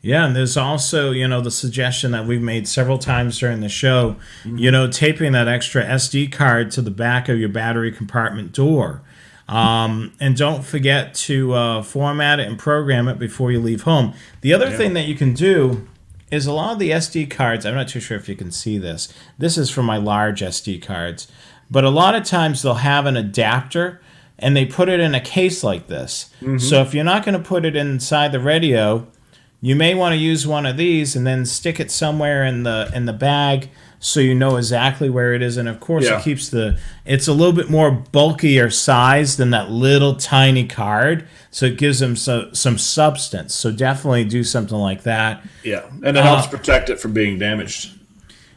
Yeah, and there's also, the suggestion that we've made several times during the show, taping that extra SD card to the back of your battery compartment door. And don't forget to format it and program it before you leave home. The other thing that you can do is a lot of the SD cards, I'm not too sure if you can see this. This is for my large SD cards. But a lot of times they'll have an adapter and they put it in a case like this. Mm-hmm. So if you're not going to put it inside the radio, you may want to use one of these and then stick it somewhere in the bag so you know exactly where it is. And of course, it keeps it's a little bit more bulkier size than that little tiny card, so it gives them some substance. So definitely do something like that. Yeah, and it helps protect it from being damaged.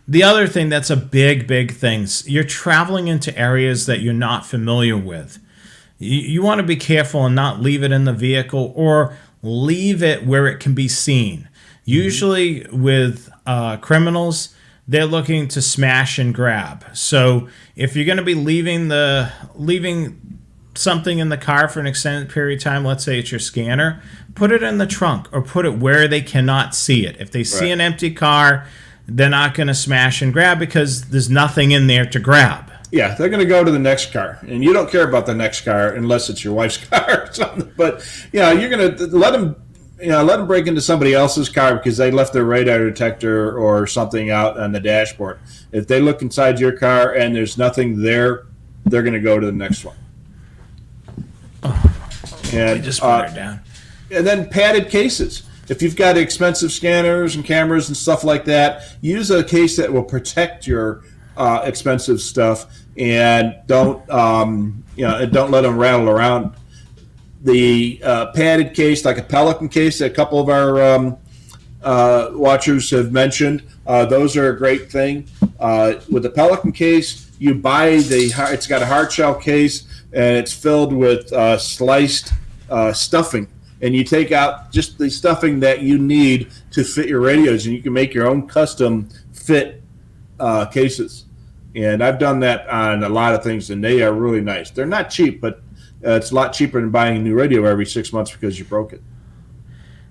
The other thing that's a big thing, you're traveling into areas that you're not familiar with. You want to be careful and not leave it in the vehicle or leave it where it can be seen. Usually with criminals, they're looking to smash and grab. So if you're going to be leaving something in the car for an extended period of time, let's say it's your scanner, put it in the trunk or put it where they cannot see it. If they see an empty car, they're not going to smash and grab because there's nothing in there to grab. Yeah, they're going to go to the next car, and you don't care about the next car unless it's your wife's car or something. But you're going to let them break into somebody else's car because they left their radar detector or something out on the dashboard. If they look inside your car and there's nothing there, they're going to go to the next one. And just put it down. And then padded cases. If you've got expensive scanners and cameras and stuff like that, use a case that will protect your expensive stuff, and don't let them rattle around. The padded case, like a Pelican case, that a couple of our watchers have mentioned, those are a great thing. With the Pelican case, you buy it's got a hard shell case, and it's filled with sliced stuffing. And you take out just the stuffing that you need to fit your radios, and you can make your own custom fit cases. And I've done that on a lot of things, and they are really nice. They're not cheap, but it's a lot cheaper than buying a new radio every 6 months because you broke it.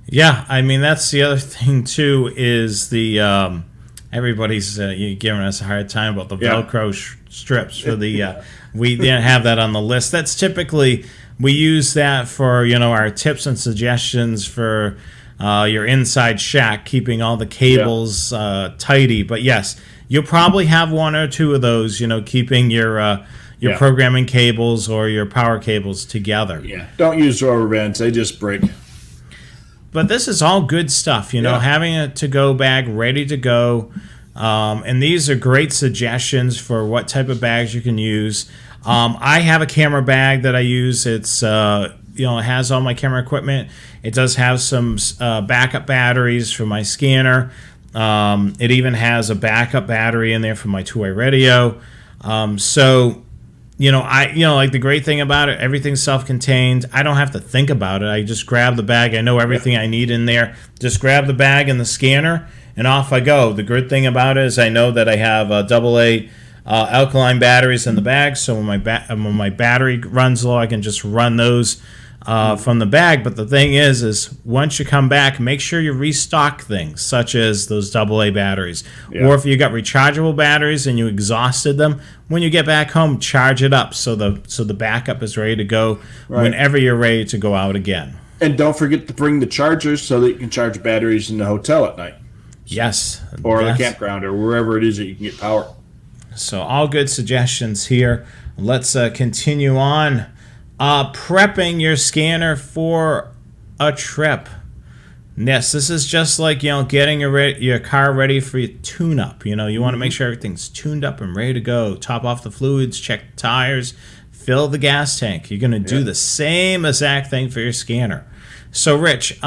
Yeah, I mean, that's the other thing, too, is the everybody's giving us a hard time about the Velcro strips for the we didn't have that on the list. That's typically, we use that for, our tips and suggestions for your inside shack, keeping all the cables tidy. But yes, you'll probably have one or two of those, keeping your programming cables or your power cables together. Yeah, don't use rubber bands; they just break. But this is all good stuff, having a to-go bag ready to go. And these are great suggestions for what type of bags you can use. I have a camera bag that I use. It's it has all my camera equipment. It does have some backup batteries for my scanner. It even has a backup battery in there for my two-way radio. Like the great thing about it, everything's self-contained. I don't have to think about it. I just grab the bag. I know everything I need in there. Just grab the bag and the scanner, and off I go. The good thing about it is I know that I have AA alkaline batteries in the bag, so when my battery runs low, I can just run those from the bag. But the thing is once you come back, make sure you restock things such as those AA batteries. Or if you got rechargeable batteries and you exhausted them, when you get back home, charge it up so the backup is ready to go whenever you're ready to go out again. And don't forget to bring the chargers so that you can charge batteries in the hotel at night. Yes. or the campground or wherever it is that you can get power. So all good suggestions here. Let's continue on. Prepping your scanner for a trip. Yes, this is just like, getting your car ready for your tune-up. You want to make sure everything's tuned up and ready to go. Top off the fluids, check the tires, fill the gas tank. You're going to do the same exact thing for your scanner. So, Rich,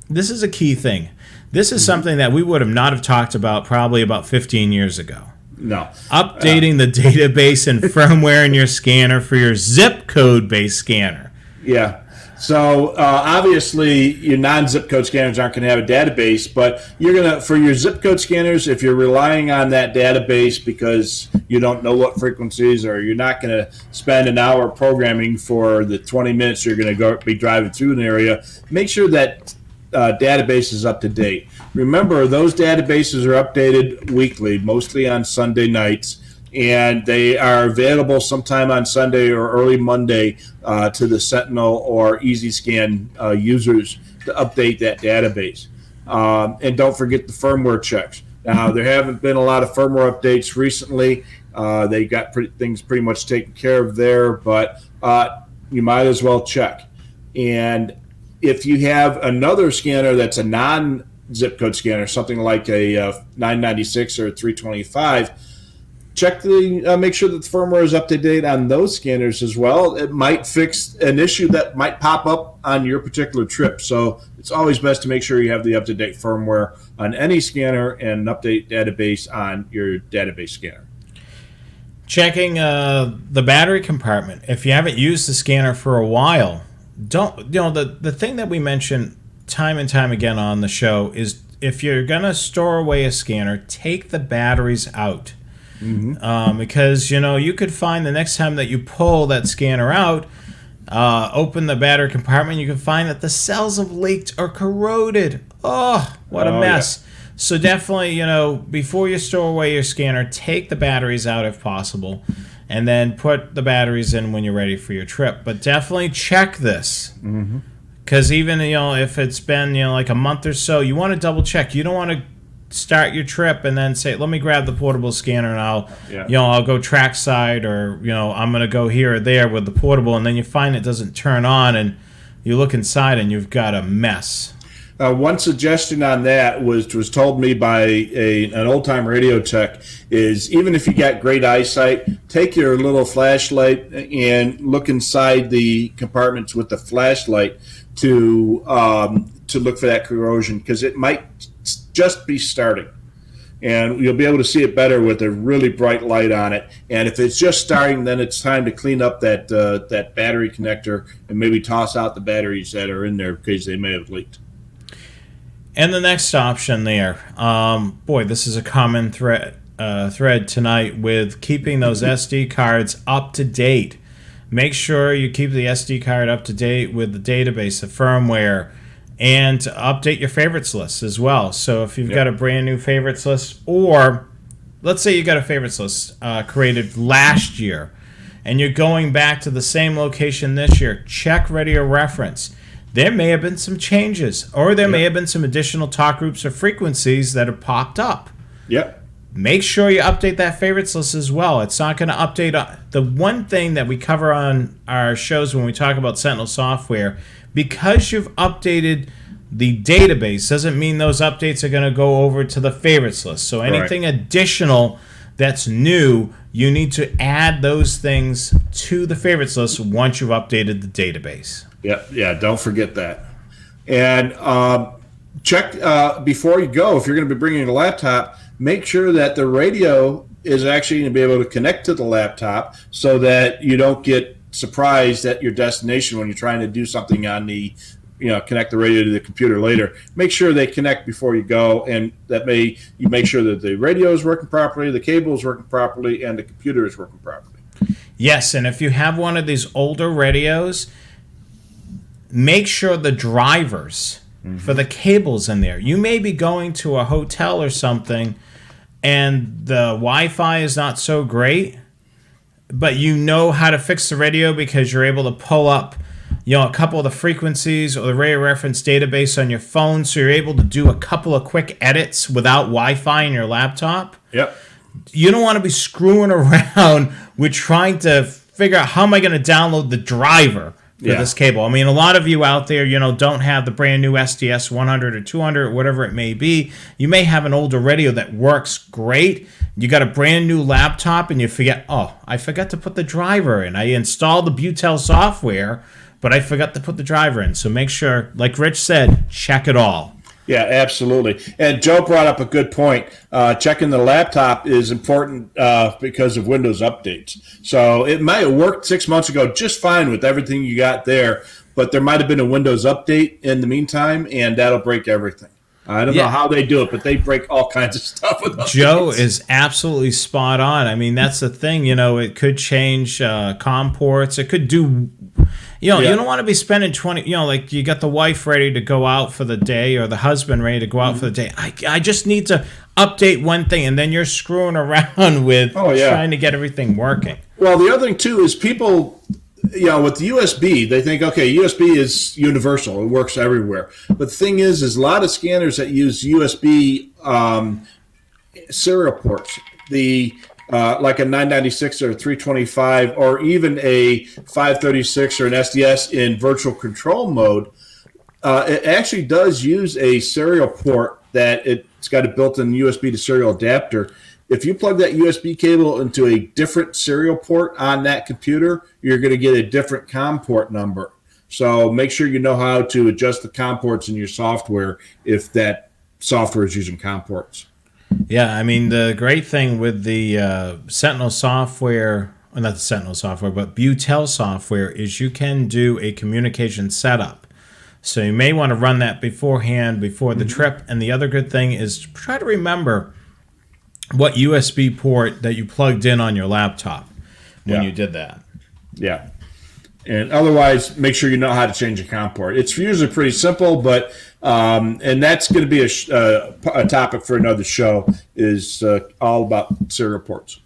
this is a key thing. This is something that we would have not have talked about probably about 15 years ago. No. Updating the database and firmware in your scanner for your zip code-based scanner. Yeah. So obviously your non-zip code scanners aren't going to have a database, but you're going to, for your zip code scanners, if you're relying on that database because you don't know what frequencies, or you're not going to spend an hour programming for the 20 minutes you're going to be driving through an area, make sure that database is up to date. Remember, those databases are updated weekly, mostly on Sunday nights, and they are available sometime on Sunday or early Monday to the Sentinel or EasyScan users to update that database. And don't forget the firmware checks. Now, there haven't been a lot of firmware updates recently. They got things pretty much taken care of there, but you might as well check. And if you have another scanner that's a non-zip code scanner, something like a 996 or a 325, check make sure that the firmware is up to date on those scanners as well. It might fix an issue that might pop up on your particular trip. So it's always best to make sure you have the up-to-date firmware on any scanner and an update database on your database scanner. Checking the battery compartment. If you haven't used the scanner for a while, the thing that we mention time and time again on the show is if you're going to store away a scanner, take the batteries out. Because you could find the next time that you pull that scanner out, open the battery compartment, you can find that the cells have leaked or corroded. Oh, what a mess. Yeah. So definitely, before you store away your scanner, take the batteries out if possible, and then put the batteries in when you're ready for your trip. But definitely check this. Because even, if it's been, like a month or so, you want to double check. You don't want to start your trip and then say, let me grab the portable scanner and I'll go trackside, or I'm going to go here or there with the portable, and then you find it doesn't turn on and you look inside and you've got a mess. One suggestion on that was told me by an old-time radio tech is, even if you got great eyesight, take your little flashlight and look inside the compartments with the flashlight to look for that corrosion, because it might just be starting, and you'll be able to see it better with a really bright light on it. And if it's just starting, then it's time to clean up that battery connector and maybe toss out the batteries that are in there because they may have leaked. And the next option there, this is a common thread tonight with keeping those SD cards up to date. Make sure you keep the SD card up to date with the database, the firmware, and to update your favorites list as well. So if you've got a brand new favorites list, or let's say you got a favorites list created last year, and you're going back to the same location this year, check radio reference. There may have been some changes, or there may have been some additional talk groups or frequencies that have popped up. Yep. Make sure you update that favorites list as well. It's not going to update. The one thing that we cover on our shows when we talk about Sentinel software, because you've updated the database doesn't mean those updates are going to go over to the favorites list. So anything additional that's new, you need to add those things to the favorites list once you've updated the database. Yeah, don't forget that. And check before you go, if you're going to be bringing a laptop, make sure that the radio is actually going to be able to connect to the laptop so that you don't get surprised at your destination when you're trying to do something on the, connect the radio to the computer later. Make sure they connect before you go, and you make sure that the radio is working properly, the cable is working properly, and the computer is working properly. Yes, and if you have one of these older radios, make sure the drivers for the cables in there. You may be going to a hotel or something, and the Wi-Fi is not so great, but you know how to fix the radio because you're able to pull up a couple of the frequencies or the radio reference database on your phone, so you're able to do a couple of quick edits without Wi-Fi in your laptop. Yep. You don't want to be screwing around with trying to figure out how am I going to download the driver for this cable. I mean, a lot of you out there, don't have the brand new SDS 100 or 200 or whatever it may be. You may have an older radio that works great. You got a brand new laptop and you forget, I forgot to put the driver in. I installed the Butel software, but I forgot to put the driver in. So make sure, like Rich said, check it all. Yeah, absolutely. And Joe brought up a good point. Checking the laptop is important because of Windows updates. So it might have worked 6 months ago just fine with everything you got there, but there might have been a Windows update in the meantime, and that'll break everything. I don't know how they do it, but they break all kinds of stuff with updates. Joe is absolutely spot on. I mean, that's the thing. It could change COM ports. It could do... You don't want to be spending 20, like you got the wife ready to go out for the day or the husband ready to go out for the day. I just need to update one thing, and then you're screwing around with trying to get everything working. Well, the other thing, too, is people, with the USB, they think, okay, USB is universal. It works everywhere. But the thing is a lot of scanners that use USB serial ports, like a 996 or a 325 or even a 536 or an SDS in virtual control mode, it actually does use a serial port that it's got a built-in USB to serial adapter. If you plug that USB cable into a different serial port on that computer, you're going to get a different COM port number. So make sure you know how to adjust the COM ports in your software if that software is using COM ports. Yeah, I mean, the great thing with the Sentinel software, well, not the Sentinel software, but Butel software, is you can do a communication setup. So you may want to run that beforehand, before the trip. And the other good thing is try to remember what USB port that you plugged in on your laptop when you did that. Yeah. And otherwise, make sure you know how to change a COM port. It's usually pretty simple, but and that's going to be a topic for another show, is all about serial ports.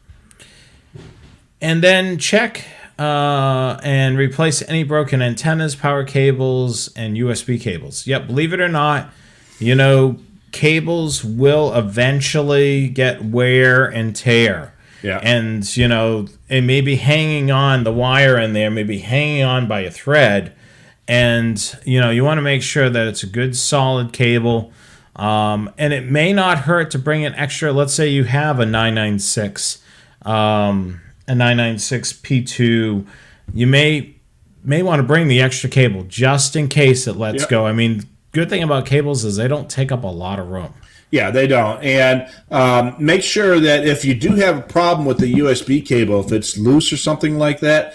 And then check and replace any broken antennas, power cables, and USB cables. Yep, believe it or not, cables will eventually get wear and tear. Yeah. And, it may be hanging on, the wire in there may be hanging on by a thread. And, you want to make sure that it's a good solid cable. And it may not hurt to bring an extra, let's say you have a 996 P2. You may want to bring the extra cable just in case it lets go. I mean, good thing about cables is they don't take up a lot of room. Yeah, they don't. And make sure that if you do have a problem with the USB cable, if it's loose or something like that,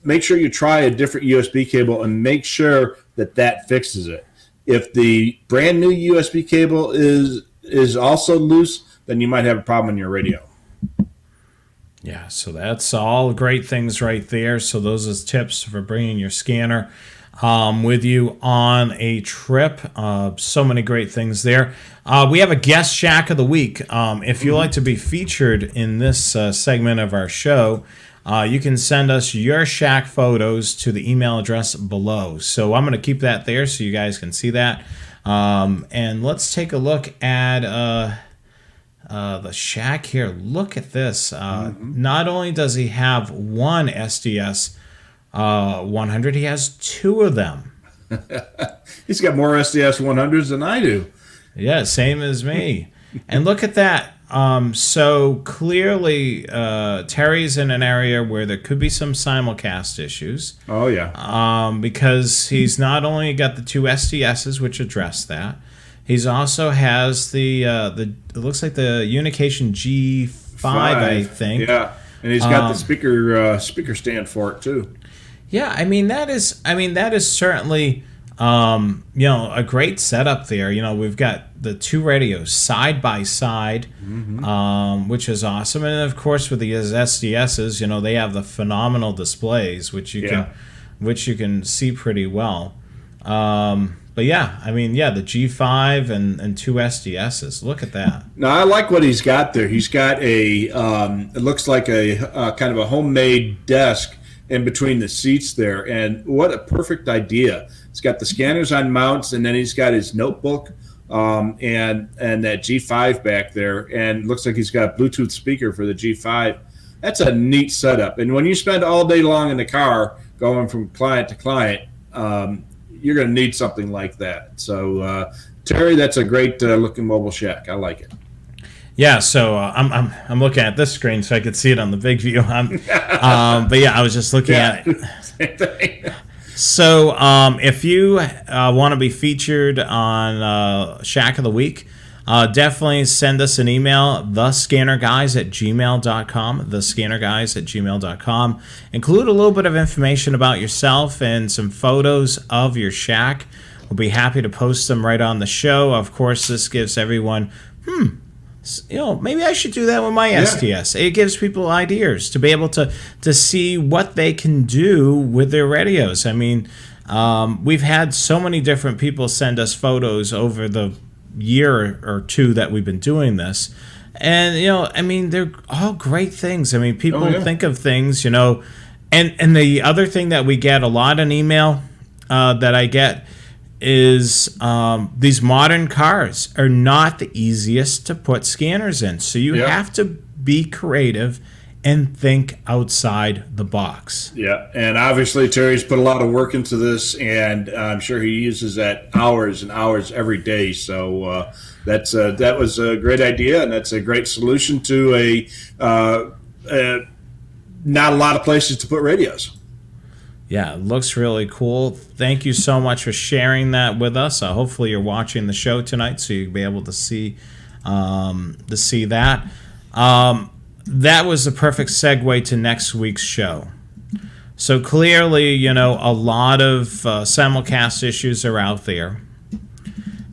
make sure you try a different USB cable and make sure that fixes it. If the brand new USB cable is also loose, then you might have a problem in your radio. Yeah, so that's all great things right there. So those are tips for bringing your scanner with you on a trip. So many great things there. We have a guest shack of the week. If you'd like to be featured in this segment of our show, you can send us your shack photos to the email address below. So I'm going to keep that there so you guys can see that. And let's take a look at the shack here. Look at this. Not only does he have one SDS 100, he has two of them. He's got more SDS 100s than I do. Yeah, same as me. And look at that. So clearly, Terry's in an area where there could be some simulcast issues. Oh, yeah. Because he's not only got the two SDSs, which address that, he's also has the it looks like the Unication G5, I think. Yeah, and he's got the speaker stand for it too. Yeah, I mean that is certainly a great setup there. We've got the two radios side by side, which is awesome. And of course, with the SDSs, they have the phenomenal displays, which you can see pretty well. But yeah, I mean, the G5 and two SDSs. Look at that. Now, I like what he's got there. He's got a, it looks like a kind of a homemade desk in between the seats there. And what a perfect idea. He's got the scanners on mounts, and then he's got his notebook and that G5 back there. And looks like he's got a Bluetooth speaker for the G5. That's a neat setup. And when you spend all day long in the car going from client to client, you're going to need something like that. So, Terry, that's a great looking mobile shack. I like it. Yeah, so I'm looking at this screen so I could see it on the big view. But yeah, I was just looking at it. Same thing. So if you want to be featured on Shack of the Week, definitely send us an email, thescannerguys@gmail.com, thescannerguys@gmail.com. Include a little bit of information about yourself and some photos of your shack. We'll be happy to post them right on the show. Of course, this gives everyone, maybe I should do that with my STS. It gives people ideas to be able to see what they can do with their radios. I mean, we've had so many different people send us photos over the year or two that we've been doing this. And, I mean, they're all great things. I mean, people think of things, and the other thing that we get a lot in email that I get is these modern cars are not the easiest to put scanners in. So you have to be creative and think outside the box. Yeah, and obviously Terry's put a lot of work into this, and I'm sure he uses that hours and hours every day. So that was a great idea, and that's a great solution to not a lot of places to put radios. Yeah, it looks really cool. Thank you so much for sharing that with us. Hopefully you're watching the show tonight so you'll be able to see that. That was the perfect segue to next week's show. So clearly, a lot of simulcast issues are out there.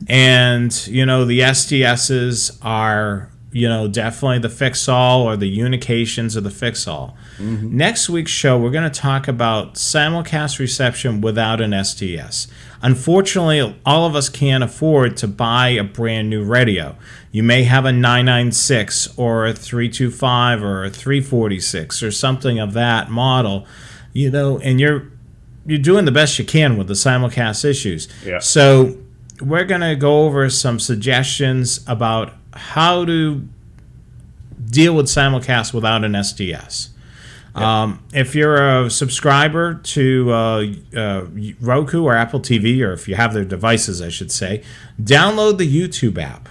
And, the STSs are, definitely the fix-all, or the unications of the fix-all. Mm-hmm. Next week's show, we're going to talk about simulcast reception without an STS. Unfortunately, all of us can't afford to buy a brand new radio. You may have a 996 or a 325 or a 346 or something of that model, and you're doing the best you can with the simulcast issues. Yeah. So we're going to go over some suggestions about how to deal with simulcast without an STS. Yep. If you're a subscriber to Roku or Apple TV, or if you have their devices, I should say, download the YouTube app.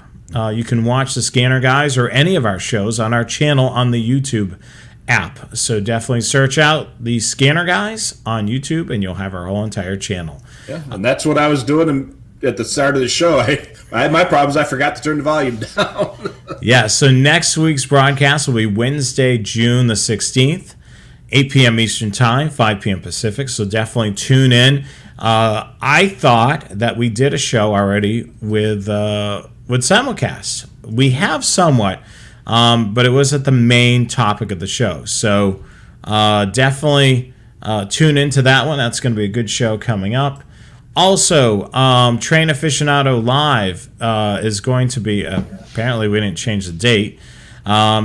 You can watch the Scanner Guys or any of our shows on our channel on the YouTube app. So definitely search out the Scanner Guys on YouTube, and you'll have our whole entire channel. Yeah, and that's what I was doing at the start of the show. I had my problems. I forgot to turn the volume down. Yeah, so next week's broadcast will be Wednesday, June the 16th. 8 p.m. Eastern Time, 5 p.m. Pacific, so definitely tune in. I thought that we did a show already with simulcast. We have somewhat, but it wasn't the main topic of the show. So definitely tune into that one. That's going to be a good show coming up. Also, Train Aficionado Live is going to be, apparently we didn't change the date,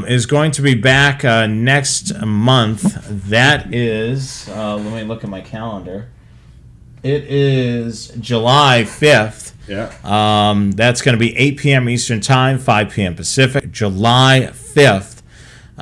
is going to be back next month. That is, let me look at my calendar. It is July 5th. Yeah. That's going to be 8 p.m. Eastern Time, 5 p.m. Pacific. July 5th,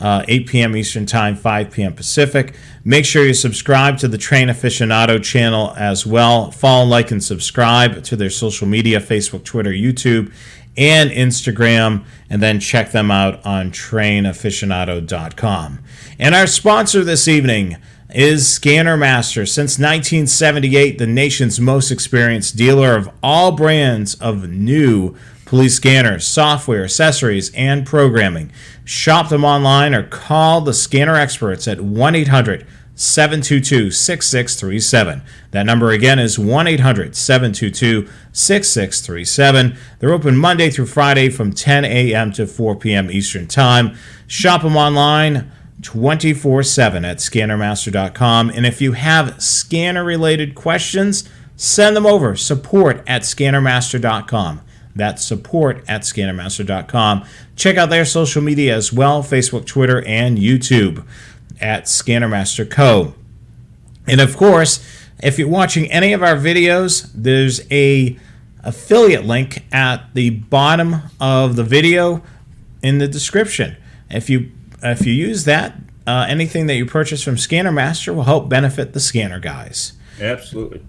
8 p.m. Eastern Time, 5 p.m. Pacific. Make sure you subscribe to the Train Aficionado channel as well. Follow, like, and subscribe to their social media, Facebook, Twitter, YouTube, and Instagram, and then check them out on trainaficionado.com. And our sponsor this evening is Scanner Master. Since 1978, the nation's most experienced dealer of all brands of new police scanners, software, accessories, and programming. Shop them online or call the scanner experts at 1-800-722-6637. That number again is 1-800-722-6637. They're open Monday through Friday from 10 a.m. to 4 p.m. Eastern Time. Shop them online 24/7 at scannermaster.com. And if you have scanner-related questions, send them over. support@scannermaster.com. That's support@scannermaster.com. Check out their social media as well, Facebook, Twitter, and YouTube at Scannermaster Co. And of course, if you're watching any of our videos, there's a affiliate link at the bottom of the video in the description. If you use that, anything that you purchase from Scanner Master will help benefit the scanner guys. Absolutely.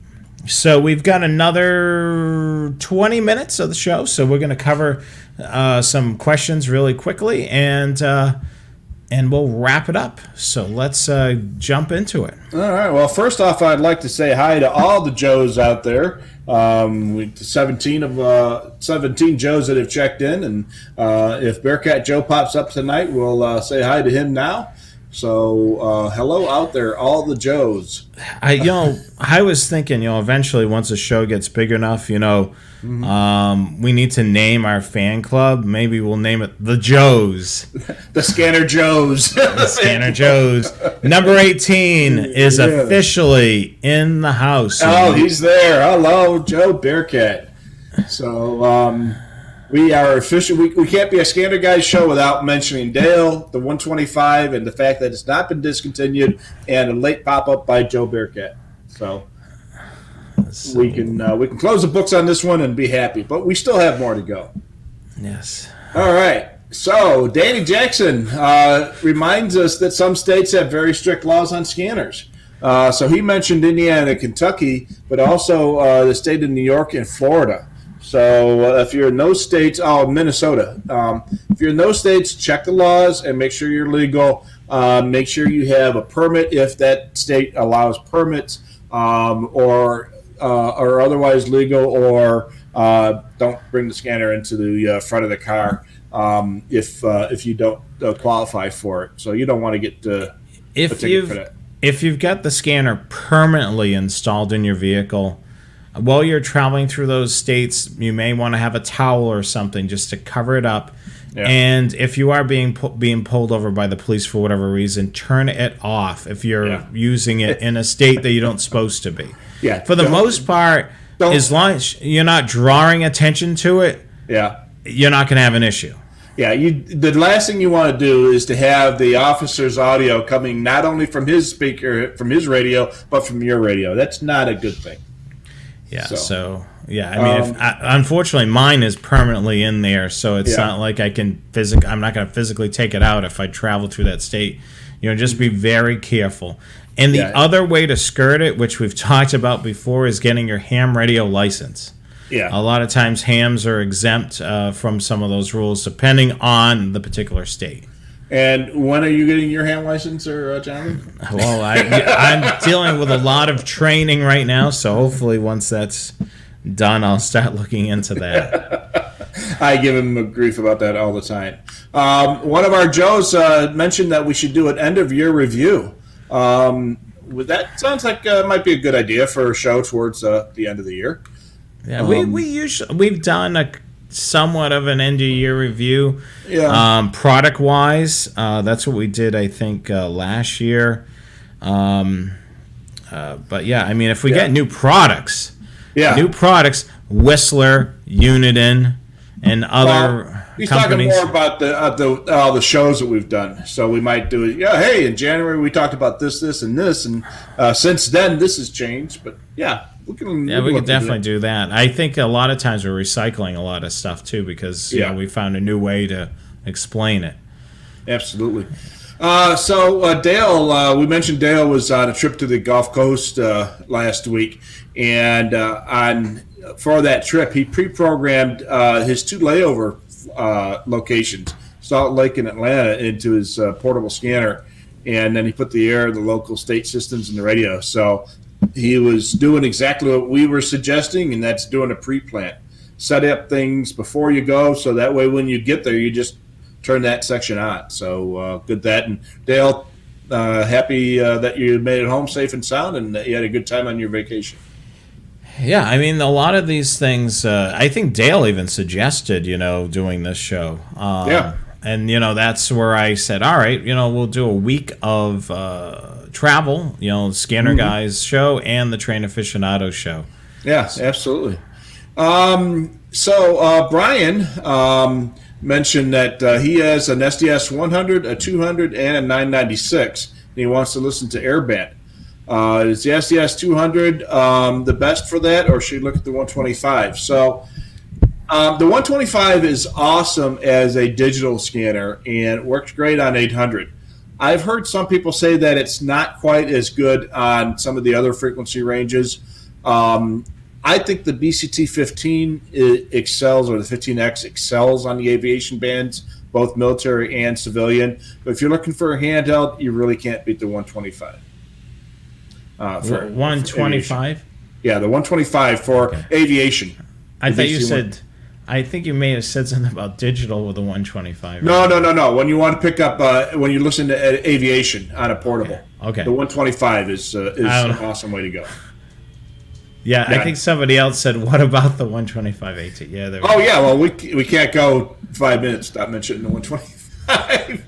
So we've got another 20 minutes of the show, so we're going to cover some questions really quickly, and we'll wrap it up. So let's jump into it. All right. Well, first off, I'd like to say hi to all the Joes out there. 17 Joes that have checked in, and if Bearcat Joe pops up tonight, we'll say hi to him now. So hello out there, all the Joes. I was thinking, eventually once the show gets big enough, we need to name our fan club. Maybe we'll name it the Joes. The Scanner Joes. The Scanner Joes. Number 18 is officially in the house. Oh, he's there. Hello, Joe Bearcat. So we are official. We can't be a Scanner Guys show without mentioning Dale, the 125, and the fact that it's not been discontinued, and a late pop-up by Joe Bearcat. So we can close the books on this one and be happy, but we still have more to go. Yes. All right. So Danny Jackson reminds us that some states have very strict laws on scanners. So he mentioned Indiana and Kentucky, but also the state of New York and Florida. So if you're in those states, Minnesota. If you're in those states, check the laws and make sure you're legal. Make sure you have a permit if that state allows permits, or otherwise legal, or don't bring the scanner into the front of the car if you don't qualify for it. So you don't want to get a ticket for that. If you've got the scanner permanently installed in your vehicle, while you're traveling through those states, you may want to have a towel or something just to cover it up. Yeah. And if you are being pulled over by the police for whatever reason, turn it off if you're using it in a state that you don't supposed to be. Yeah. For the most part, as long as you're not drawing attention to it, you're not going to have an issue. Yeah, the last thing you want to do is to have the officer's audio coming not only from his speaker, from his radio, but from your radio. That's not a good thing. Yeah, so I mean, unfortunately, mine is permanently in there, so it's not like I'm not going to physically take it out if I travel through that state. Just be very careful. And the other way to skirt it, which we've talked about before, is getting your ham radio license. Yeah. A lot of times hams are exempt from some of those rules, depending on the particular state. And when are you getting your ham license, Jonathan? Well, I'm dealing with a lot of training right now, so hopefully once that's done, I'll start looking into that. I give him grief about that all the time. One of our Joes mentioned that we should do an end-of-year review. That sounds like might be a good idea for a show towards the end of the year. Yeah, we've done somewhat of an end-of-year review. Yeah. Product-wise, that's what we did, I think, last year. But yeah, I mean, if we get new products, Whistler, Uniden, and other he's companies. Talking more about the shows that we've done. So we might do it. Yeah, hey, in January we talked about this, and this, and since then this has changed. But we can definitely do that. I think a lot of times we're recycling a lot of stuff too because we found a new way to explain it. Absolutely. So Dale, we mentioned Dale was on a trip to the Gulf Coast last week, and for that trip he pre-programmed his two layover locations, Salt Lake and Atlanta, into his portable scanner, and then he put the local state systems, and the radio. So he was doing exactly what we were suggesting, and that's doing a pre-plan. Set up things before you go, so that way when you get there, you just turn that section on. So good that. And Dale, happy that you made it home safe and sound, and that you had a good time on your vacation. Yeah, I mean, a lot of these things, I think Dale even suggested, doing this show. And, that's where I said, all right, we'll do a week of travel, Scanner Guys show and the Train Aficionado show. Yeah, absolutely. So Brian mentioned that he has an SDS 100, a 200, and a 996, and he wants to listen to Airband. Is the SDS 200 the best for that, or should you look at the 125? So the 125 is awesome as a digital scanner and works great on 800. I've heard some people say that it's not quite as good on some of the other frequency ranges. I think the BCT 15 excels, or the 15X excels on the aviation bands, both military and civilian. But if you're looking for a handheld, you really can't beat the 125. For 125? Yeah, the 125 for aviation. I thought you said, I think you may have said something about digital with the 125. No. When you want to pick up, when you listen to aviation on a portable, okay. The 125 is an awesome way to go. Yeah, I think somebody else said, what about the 125 AT? Yeah. Well, we can't go 5 minutes without mentioning the 125.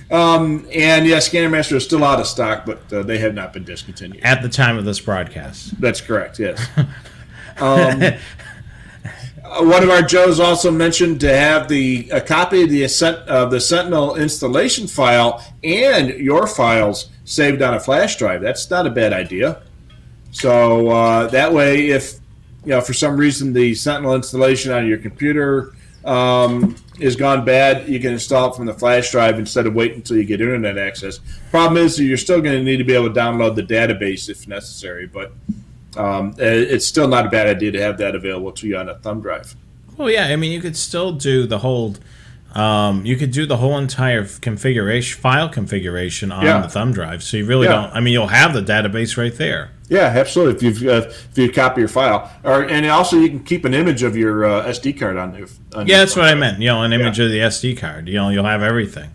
And yeah, Scanner Master is still out of stock, but they have not been discontinued. At the time of this broadcast. That's correct, yes. One of our Joes also mentioned to have a copy of the Sentinel installation file and your files saved on a flash drive. That's not a bad idea. So that way, if for some reason the Sentinel installation on your computer is gone bad, you can install it from the flash drive instead of waiting until you get internet access. Problem is, you're still going to need to be able to download the database if necessary, but it's still not a bad idea to have that available to you on a thumb drive. Well, yeah, I mean, you could still do the whole. You could do the whole entire file configuration on the thumb drive. So you really don't. I mean, you'll have the database right there. Yeah, absolutely. If you copy your file, and also you can keep an image of your SD card on there. That's what I meant. An image of the SD card. You'll have everything.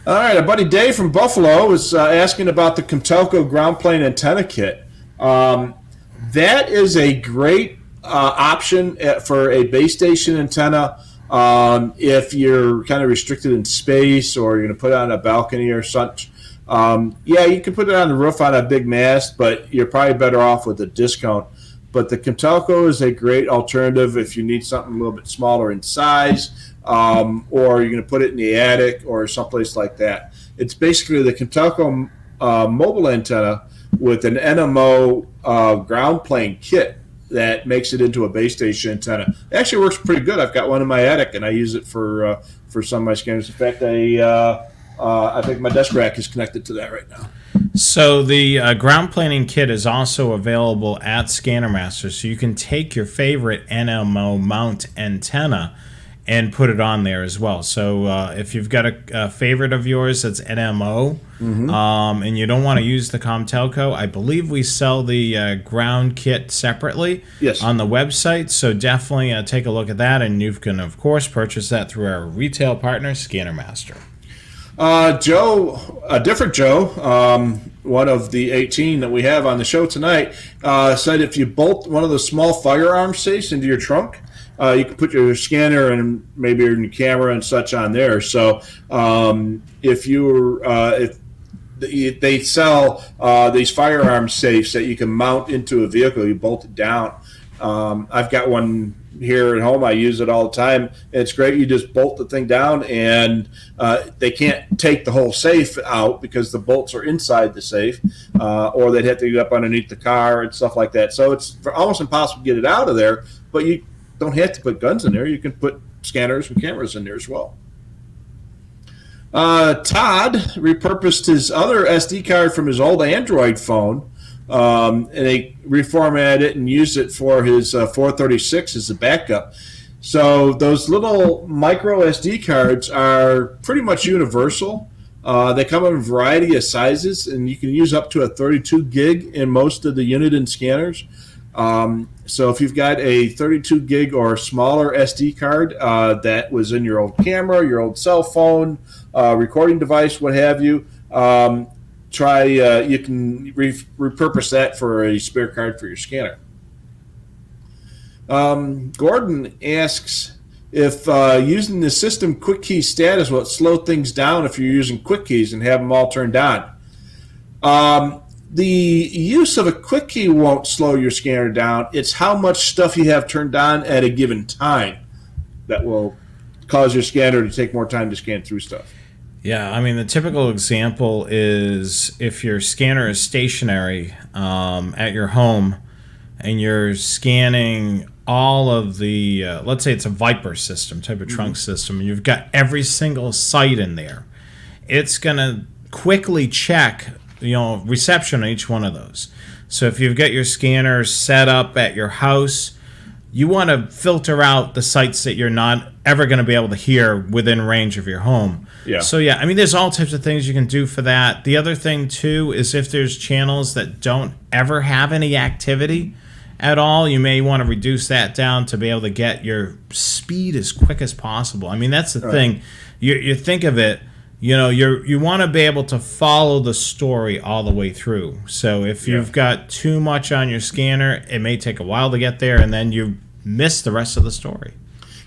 All right, our buddy Dave from Buffalo was asking about the Comtelco ground plane antenna kit. That is a great option for a base station antenna. If you're kind of restricted in space, or you're going to put it on a balcony or such, you can put it on the roof on a big mast, but you're probably better off with a discount. But the Comtelco is a great alternative if you need something a little bit smaller in size, or you're going to put it in the attic or someplace like that. It's basically the Comtelco mobile antenna with an NMO ground plane kit that makes it into a base station antenna. It actually works pretty good. I've got one in my attic, and I use it for some of my scanners. In fact, I think my desk rack is connected to that right now. So the ground planing kit is also available at Scanner Master, so you can take your favorite NMO mount antenna and put it on there as well. So if you've got a favorite of yours that's NMO, and you don't want to use the Comtelco, I believe we sell the ground kit separately on the website. So definitely take a look at that, and you can, of course, purchase that through our retail partner, Scanner Master. Joe, a different Joe, one of the 18 that we have on the show tonight, said if you bolt one of the small firearm safes into your trunk, you can put your scanner and maybe your camera and such on there. So if they sell these firearm safes that you can mount into a vehicle, you bolt it down. I've got one here at home. I use it all the time. It's great. You just bolt the thing down, and they can't take the whole safe out because the bolts are inside the safe, or they'd have to get up underneath the car and stuff like that. So it's almost impossible to get it out of there, but you don't have to put guns in there. You can put scanners and cameras in there as well. Todd repurposed his other SD card from his old Android phone, and they reformatted it and used it for his 436 as a backup. So those little micro SD cards are pretty much universal. They come in a variety of sizes, and you can use up to a 32 gig in most of the Uniden scanners. So if you've got a 32 gig or smaller SD card that was in your old camera, your old cell phone, recording device, what have you, you can repurpose that for a spare card for your scanner. Gordon asks if using the system quick key status will slow things down if you're using quick keys and have them all turned on. The use of a quick key won't slow your scanner down. It's how much stuff you have turned on at a given time that will cause your scanner to take more time to scan through stuff. Yeah, I mean, the typical example is if your scanner is stationary at your home and you're scanning all of the, let's say it's a Viper system, type of trunk system, and you've got every single site in there, it's going to quickly check, reception on each one of those. So if you've got your scanner set up at your house, you want to filter out the sites that you're not ever going to be able to hear within range of your home. Yeah. So yeah, I mean, there's all types of things you can do for that. The other thing too is if there's channels that don't ever have any activity at all, you may want to reduce that down to be able to get your speed as quick as possible. I mean, that's the thing. You think of it, you want to be able to follow the story all the way through. So if you've got too much on your scanner, it may take a while to get there, and then you miss the rest of the story.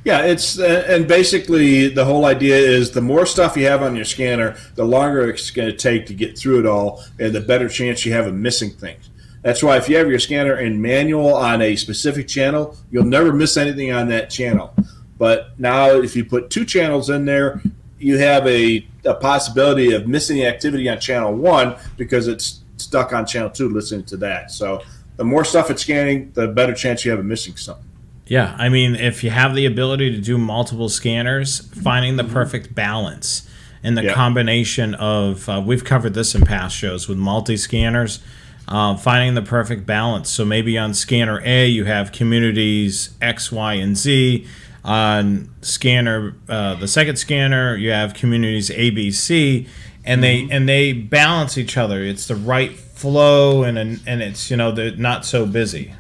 Yeah, it's and basically the whole idea is the more stuff you have on your scanner, the longer it's going to take to get through it all, and the better chance you have of missing things. That's why if you have your scanner in manual on a specific channel, you'll never miss anything on that channel. But now if you put two channels in there, you have a possibility of missing activity on channel 1 because it's stuck on channel 2 listening to that. So the more stuff it's scanning, the better chance you have of missing something. Yeah, I mean, if you have the ability to do multiple scanners, finding the perfect balance and the combination of, we've covered this in past shows with multi-scanners, finding the perfect balance. So maybe on scanner A, you have communities X, Y, and Z. On scanner, the second scanner, you have communities A, B, C, and they balance each other. It's the right flow, and it's they're not so busy.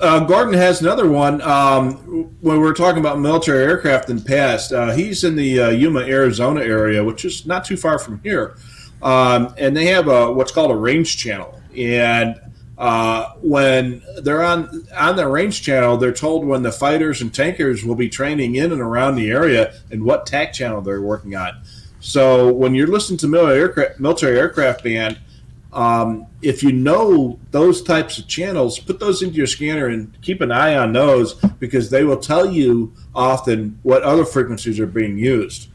Gordon has another one. When we were talking about military aircraft in the past, he's in the Yuma, Arizona area, which is not too far from here. And they have what's called a range channel. And when they're on the range channel, they're told when the fighters and tankers will be training in and around the area and what TAC channel they're working on. So when you're listening to military aircraft band, if you know those types of channels, put those into your scanner and keep an eye on those because they will tell you often what other frequencies are being used.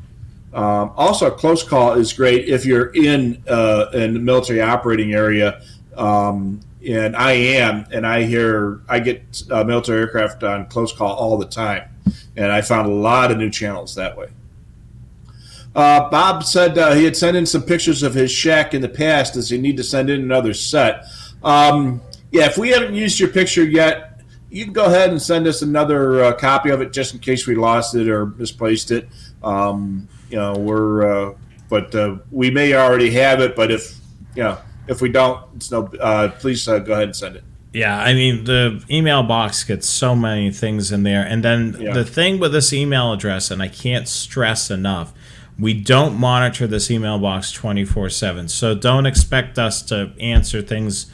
Also, close call is great if you're in the military operating area, and I get military aircraft on close call all the time, and I found a lot of new channels that way. Bob said he had sent in some pictures of his shack in the past. Does he need to send in another set? If we haven't used your picture yet, you can go ahead and send us another copy of it just in case we lost it or misplaced it. We may already have it, but if we don't, it's no. Please go ahead and send it. Yeah, I mean, the email box gets so many things in there. And then the thing with this email address, and I can't stress enough, we don't monitor this email box 24/7. So don't expect us to answer things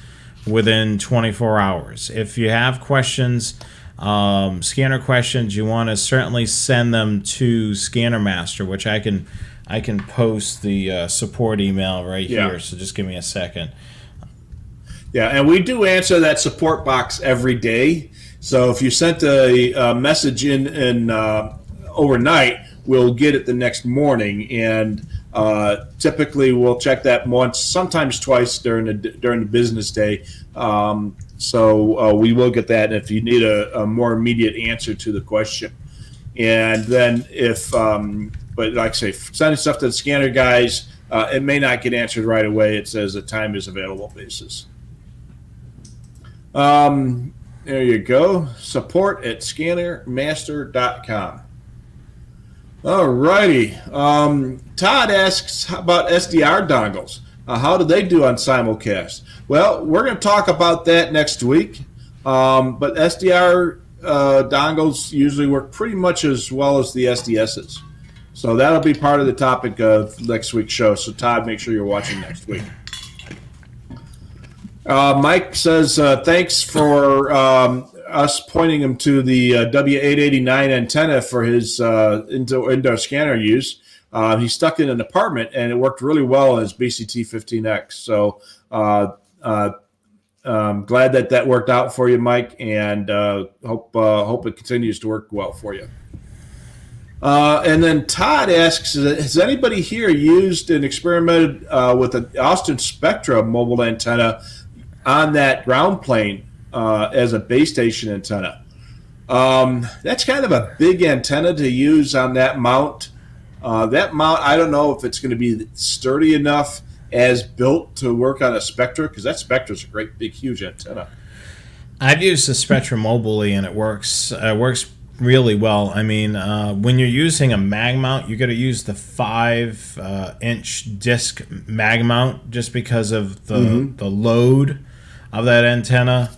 within 24 hours. If you have questions, scanner questions, you want to certainly send them to Scanner Master, which I can post the support email right here. So just give me a second. Yeah, and we do answer that support box every day. So if you sent a message in overnight, we'll get it the next morning, and typically we'll check that once, sometimes twice during the business day. So we will get that if you need a more immediate answer to the question. And then but like I say, sending stuff to the scanner guys, it may not get answered right away. It says the time is available basis. There you go. Support at scannermaster.com. All righty. Todd asks about SDR dongles. How do they do on simulcast? Well, we're going to talk about that next week. But SDR dongles usually work pretty much as well as the SDSs. So that'll be part of the topic of next week's show. So, Todd, make sure you're watching next week. Mike says, thanks for us pointing him to the W889 antenna for his indoor scanner use. He stuck in an apartment, and it worked really well on his BCT-15X. So glad that worked out for you, Mike, and hope it continues to work well for you. And then Todd asks, has anybody here used and experimented with an Austin Spectra mobile antenna on that ground plane as a base station antenna? That's kind of a big antenna to use on that mount. That mount, I don't know if it's going to be sturdy enough as built to work on a Spectra, because that Spectra is a great, big, huge antenna. I've used the Spectrum mobily, and it works. Works really well. I mean, when you're using a mag mount, you got to use the 5-inch disc mag mount just because of the load of that antenna.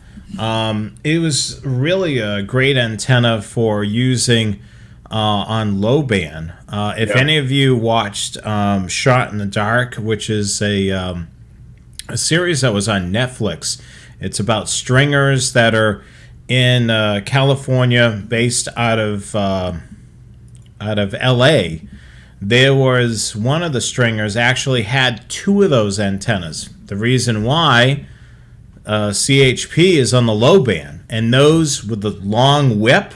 It was really a great antenna for using on low band. If any of you watched Shot in the Dark, which is a series that was on Netflix, it's about stringers that are in California, based out of L.A. There was one of the stringers actually had two of those antennas. The reason why CHP is on the low band, and those with the long whip,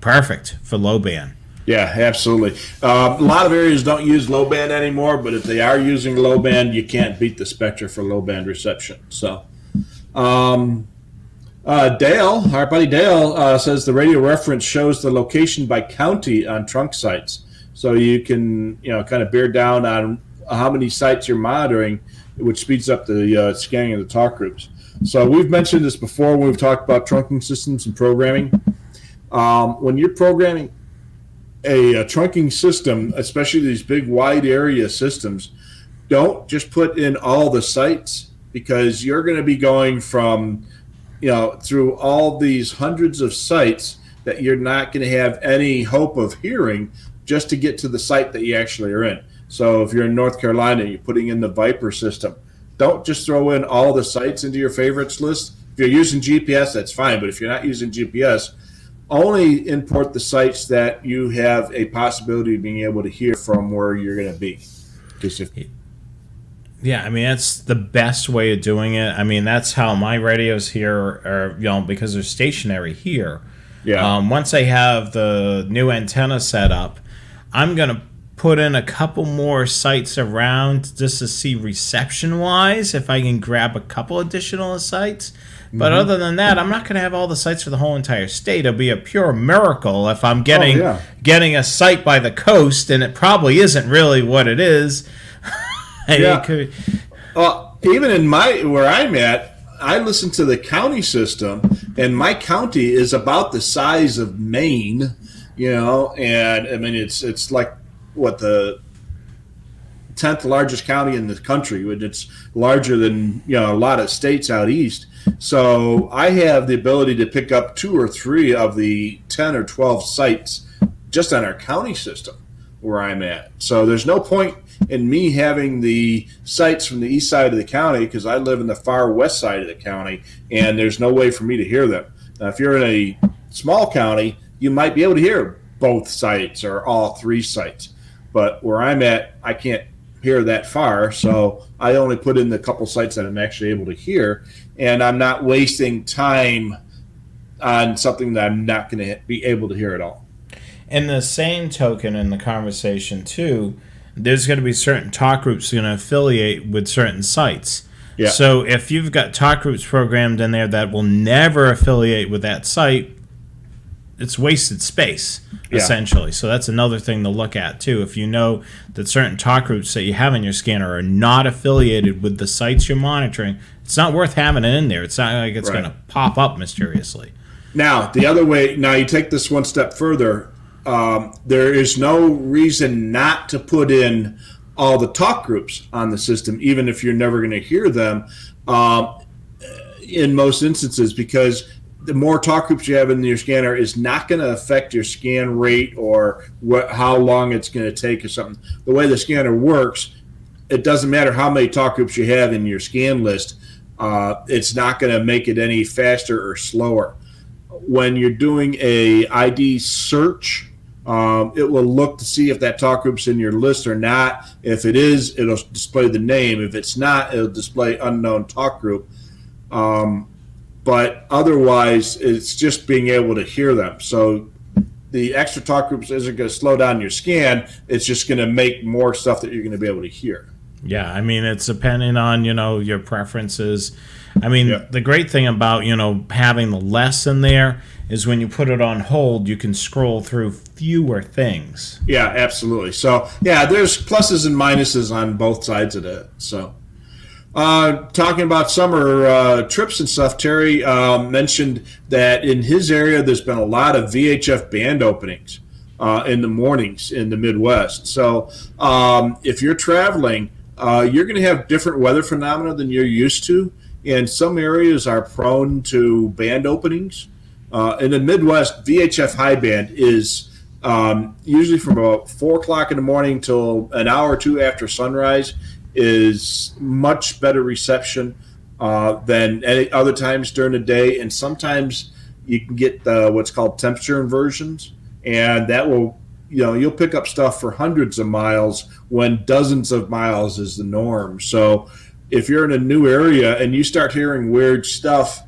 perfect for low band. Yeah, absolutely. A lot of areas don't use low band anymore, but if they are using low band, you can't beat the Spectra for low band reception. So, Dale, our buddy Dale, says the radio reference shows the location by county on trunk sites, so you can kind of bear down on how many sites you're monitoring, which speeds up the scanning of the talk groups. So we've mentioned this before when we've talked about trunking systems and programming. When you're programming a trunking system, especially these big wide area systems, don't just put in all the sites, because you're going to be going from through all these hundreds of sites that you're not going to have any hope of hearing just to get to the site that you actually are in. So if you're in North Carolina, you're putting in the Viper system, don't just throw in all the sites into your favorites list. If you're using GPS, that's fine, but if you're not using GPS, only import the sites that you have a possibility of being able to hear from where you're going to be. Yeah, I mean, that's the best way of doing it. I mean, that's how my radios here are, because they're stationary here. Yeah. Once I have the new antenna set up, I'm going to put in a couple more sites around just to see reception-wise if I can grab a couple additional sites. But other than that, I'm not going to have all the sites for the whole entire state. It'll be a pure miracle if I'm getting a site by the coast, and it probably isn't really what it is. Even in where I'm at, I listen to the county system, and my county is about the size of Maine, and I mean it's like the 10th largest county in the country. It's larger than a lot of states out east. So I have the ability to pick up 2 or 3 of the 10 or 12 sites just on our county system where I'm at. So there's no point in me having the sites from the east side of the county, because I live in the far west side of the county, and there's no way for me to hear them. Now, if you're in a small county, you might be able to hear both sites or all 3 sites. But where I'm at, I can't hear that far, so I only put in the couple sites that I'm actually able to hear, and I'm not wasting time on something that I'm not going to be able to hear at all. In the same token, in the conversation too, there's going to be certain talk groups going to affiliate with certain sites. Yeah. So if you've got talk groups programmed in there that will never affiliate with that site, it's wasted space, essentially. So that's another thing to look at too. If you know that certain talk groups that you have in your scanner are not affiliated with the sites you're monitoring, it's not worth having it in there. It's not like it's going to pop up mysteriously. Now, the other way, you take this one step further. There is no reason not to put in all the talk groups on the system, even if you're never going to hear them in most instances, because the more talk groups you have in your scanner is not going to affect your scan rate or how long it's going to take or something. The way the scanner works, it doesn't matter how many talk groups you have in your scan list. It's not going to make it any faster or slower. When you're doing a ID search, it will look to see if that talk group's in your list or not. If it is, it'll display the name. If it's not, it'll display unknown talk group. But otherwise, it's just being able to hear them. So the extra talk groups isn't going to slow down your scan. It's just going to make more stuff that you're going to be able to hear. Yeah, I mean, it's depending on, your preferences. I mean, the great thing about, having the less in there is when you put it on hold, you can scroll through fewer things. Yeah, absolutely. So, yeah, there's pluses and minuses on both sides of that. So, talking about summer trips and stuff, Terry mentioned that in his area there's been a lot of VHF band openings in the mornings in the Midwest. So, if you're traveling, you're going to have different weather phenomena than you're used to. And some areas are prone to band openings. In the Midwest, VHF high band is usually from about 4 o'clock in the morning till an hour or two after sunrise is much better reception than any other times during the day. And sometimes you can get what's called temperature inversions, and that will, you'll pick up stuff for hundreds of miles when dozens of miles is the norm. So if you're in a new area and you start hearing weird stuff,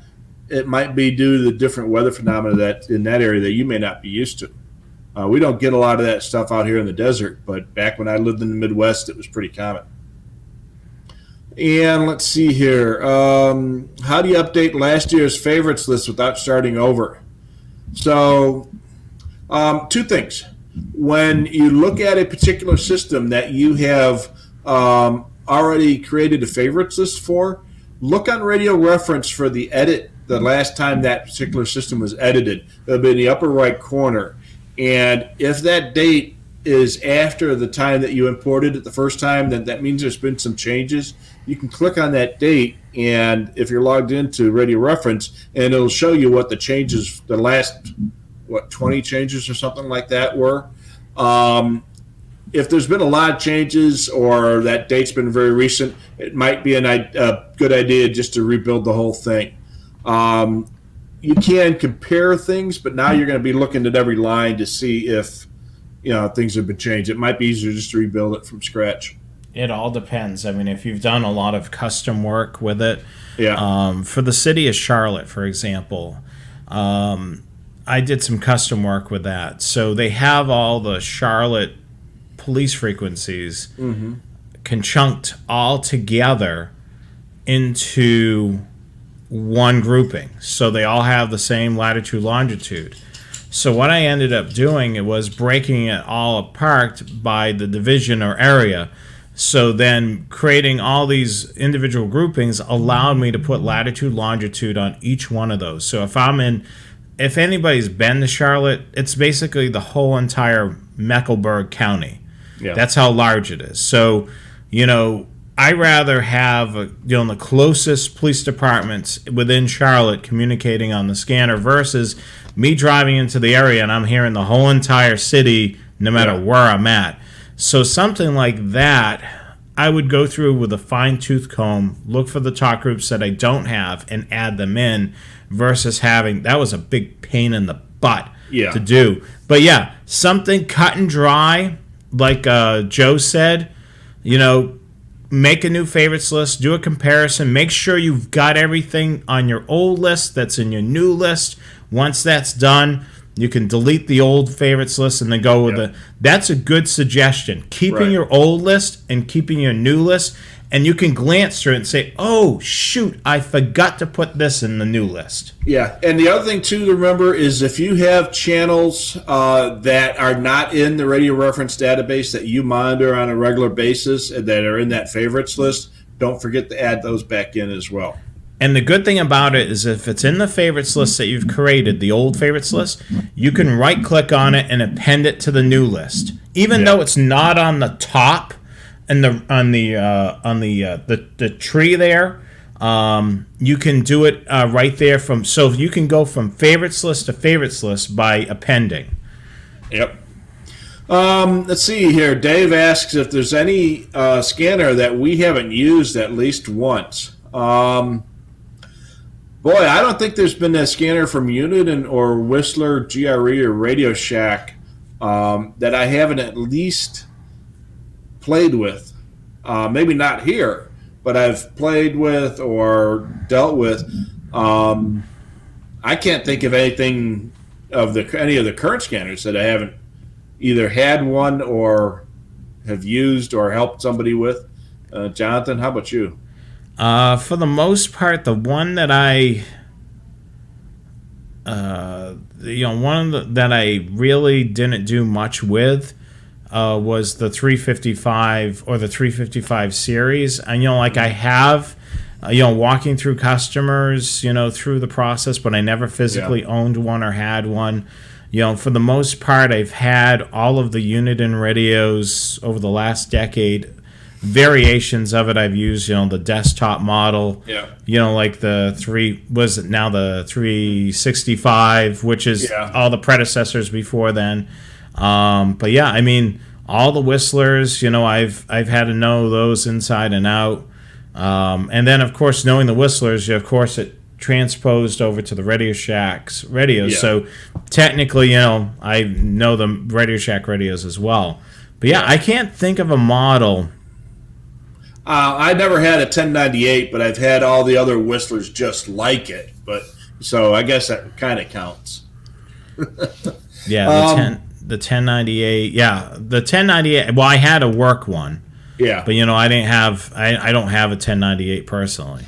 it might be due to the different weather phenomena that in that area that you may not be used to. We don't get a lot of that stuff out here in the desert, but back when I lived in the Midwest, it was pretty common. And let's see here. How do you update last year's favorites list without starting over? So, two things. When you look at a particular system that you have already created a favorites list for, look on radio reference for the edit the last time that particular system was edited. It'll be in the upper right corner. And if that date is after the time that you imported it the first time, then that means there's been some changes. You can click on that date, and if you're logged into radio reference, and it'll show you what the changes, the last, 20 changes or something like that were. If there's been a lot of changes or that date's been very recent, it might be a good idea just to rebuild the whole thing. You can compare things, but now you're going to be looking at every line to see if things have been changed. It might be easier just to rebuild it from scratch. It all depends. I mean, if you've done a lot of custom work with it, for the city of Charlotte, for example, I did some custom work with that. So they have all the Charlotte police frequencies conchunked all together into one grouping. So they all have the same latitude, longitude. So what I ended up doing, it was breaking it all apart by the division or area. So then creating all these individual groupings allowed me to put latitude, longitude on each one of those. So if anybody's been to Charlotte, it's basically the whole entire Mecklenburg County. Yeah. That's how large it is. So, I rather have the closest police departments within Charlotte communicating on the scanner versus me driving into the area and I'm hearing the whole entire city no matter where I'm at. So something like that, I would go through with a fine-tooth comb, look for the talk groups that I don't have and add them in versus having, that was a big pain in the butt to do. But something cut and dry, like Joe said, make a new favorites list, do a comparison, make sure you've got everything on your old list that's in your new list. Once that's done, you can delete the old favorites list and then go with that's a good suggestion. Keeping your old list and keeping your new list, and you can glance through it and say, oh, shoot, I forgot to put this in the new list. Yeah, and the other thing, too, to remember is if you have channels that are not in the radio reference database that you monitor on a regular basis and that are in that favorites list, don't forget to add those back in as well. And the good thing about it is if it's in the favorites list that you've created, the old favorites list, you can right-click on it and append it to the new list. Even though it's not on the top and on the tree there, you can do it right there from. So you can go from favorites list to favorites list by appending. Yep. Let's see here. Dave asks if there's any scanner that we haven't used at least once. Boy, I don't think there's been a scanner from Unit or Whistler, GRE, or Radio Shack that I haven't at least played with. Maybe not here, but I've played with or dealt with. I can't think of anything of any of the current scanners that I haven't either had one or have used or helped somebody with. Jonathan, how about you? For the most part, the one that that I really didn't do much with was the 355 or the 355 series. And, like I have, walking through customers, through the process, but I never physically owned one or had one. For the most part, I've had all of the Uniden radios over the last decade. Variations of it I've used, the desktop model, like the 365, which is all the predecessors before then. But yeah, I mean, all the whistlers, I've had to know those inside and out. And then, of course, knowing the whistlers, of course, it transposed over to the Radio Shack's radios. Yeah. So technically, I know the Radio Shack radios as well. But yeah, I can't think of a model. I never had a 1098, but I've had all the other whistlers just like it. But so I guess that kind of counts. Yeah, the 1098. Yeah, the 1098. Well, I had a work one. Yeah, but I didn't have. I don't have a 1098 personally.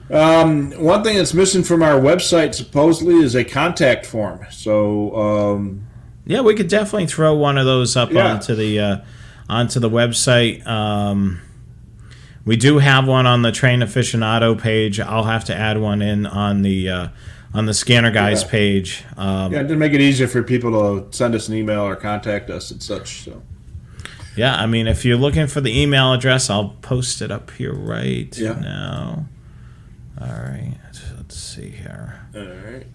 One thing that's missing from our website supposedly is a contact form. So yeah, we could definitely throw one of those up onto the website. We do have one on the Train Aficionado page. I'll have to add one in on the Scanner Guys page. To make it easier for people to send us an email or contact us and such. So. Yeah, I mean, if you're looking for the email address, I'll post it up here right now. All right, let's see here. All right.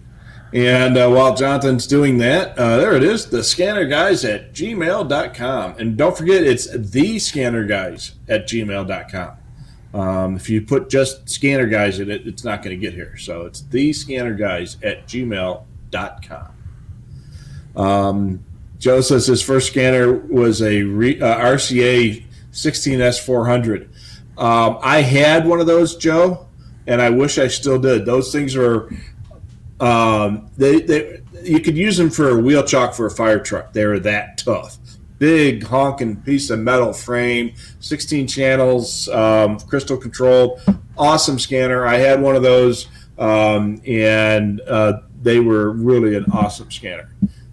And while Jonathan's doing that, there it is, thescannerguys@gmail.com. And don't forget, it's thescannerguys@gmail.com. If you put just Scanner Guys in it, it's not going to get here. So it's thescannerguys@gmail.com. Joe says his first scanner was a RCA 16S400. I had one of those, Joe, and I wish I still did. Those things were you could use them for a wheel chock for a fire truck. They were that tough. Big honking piece of metal frame, 16 channels, crystal controlled, awesome scanner. I had one of those, and they were really an awesome scanner.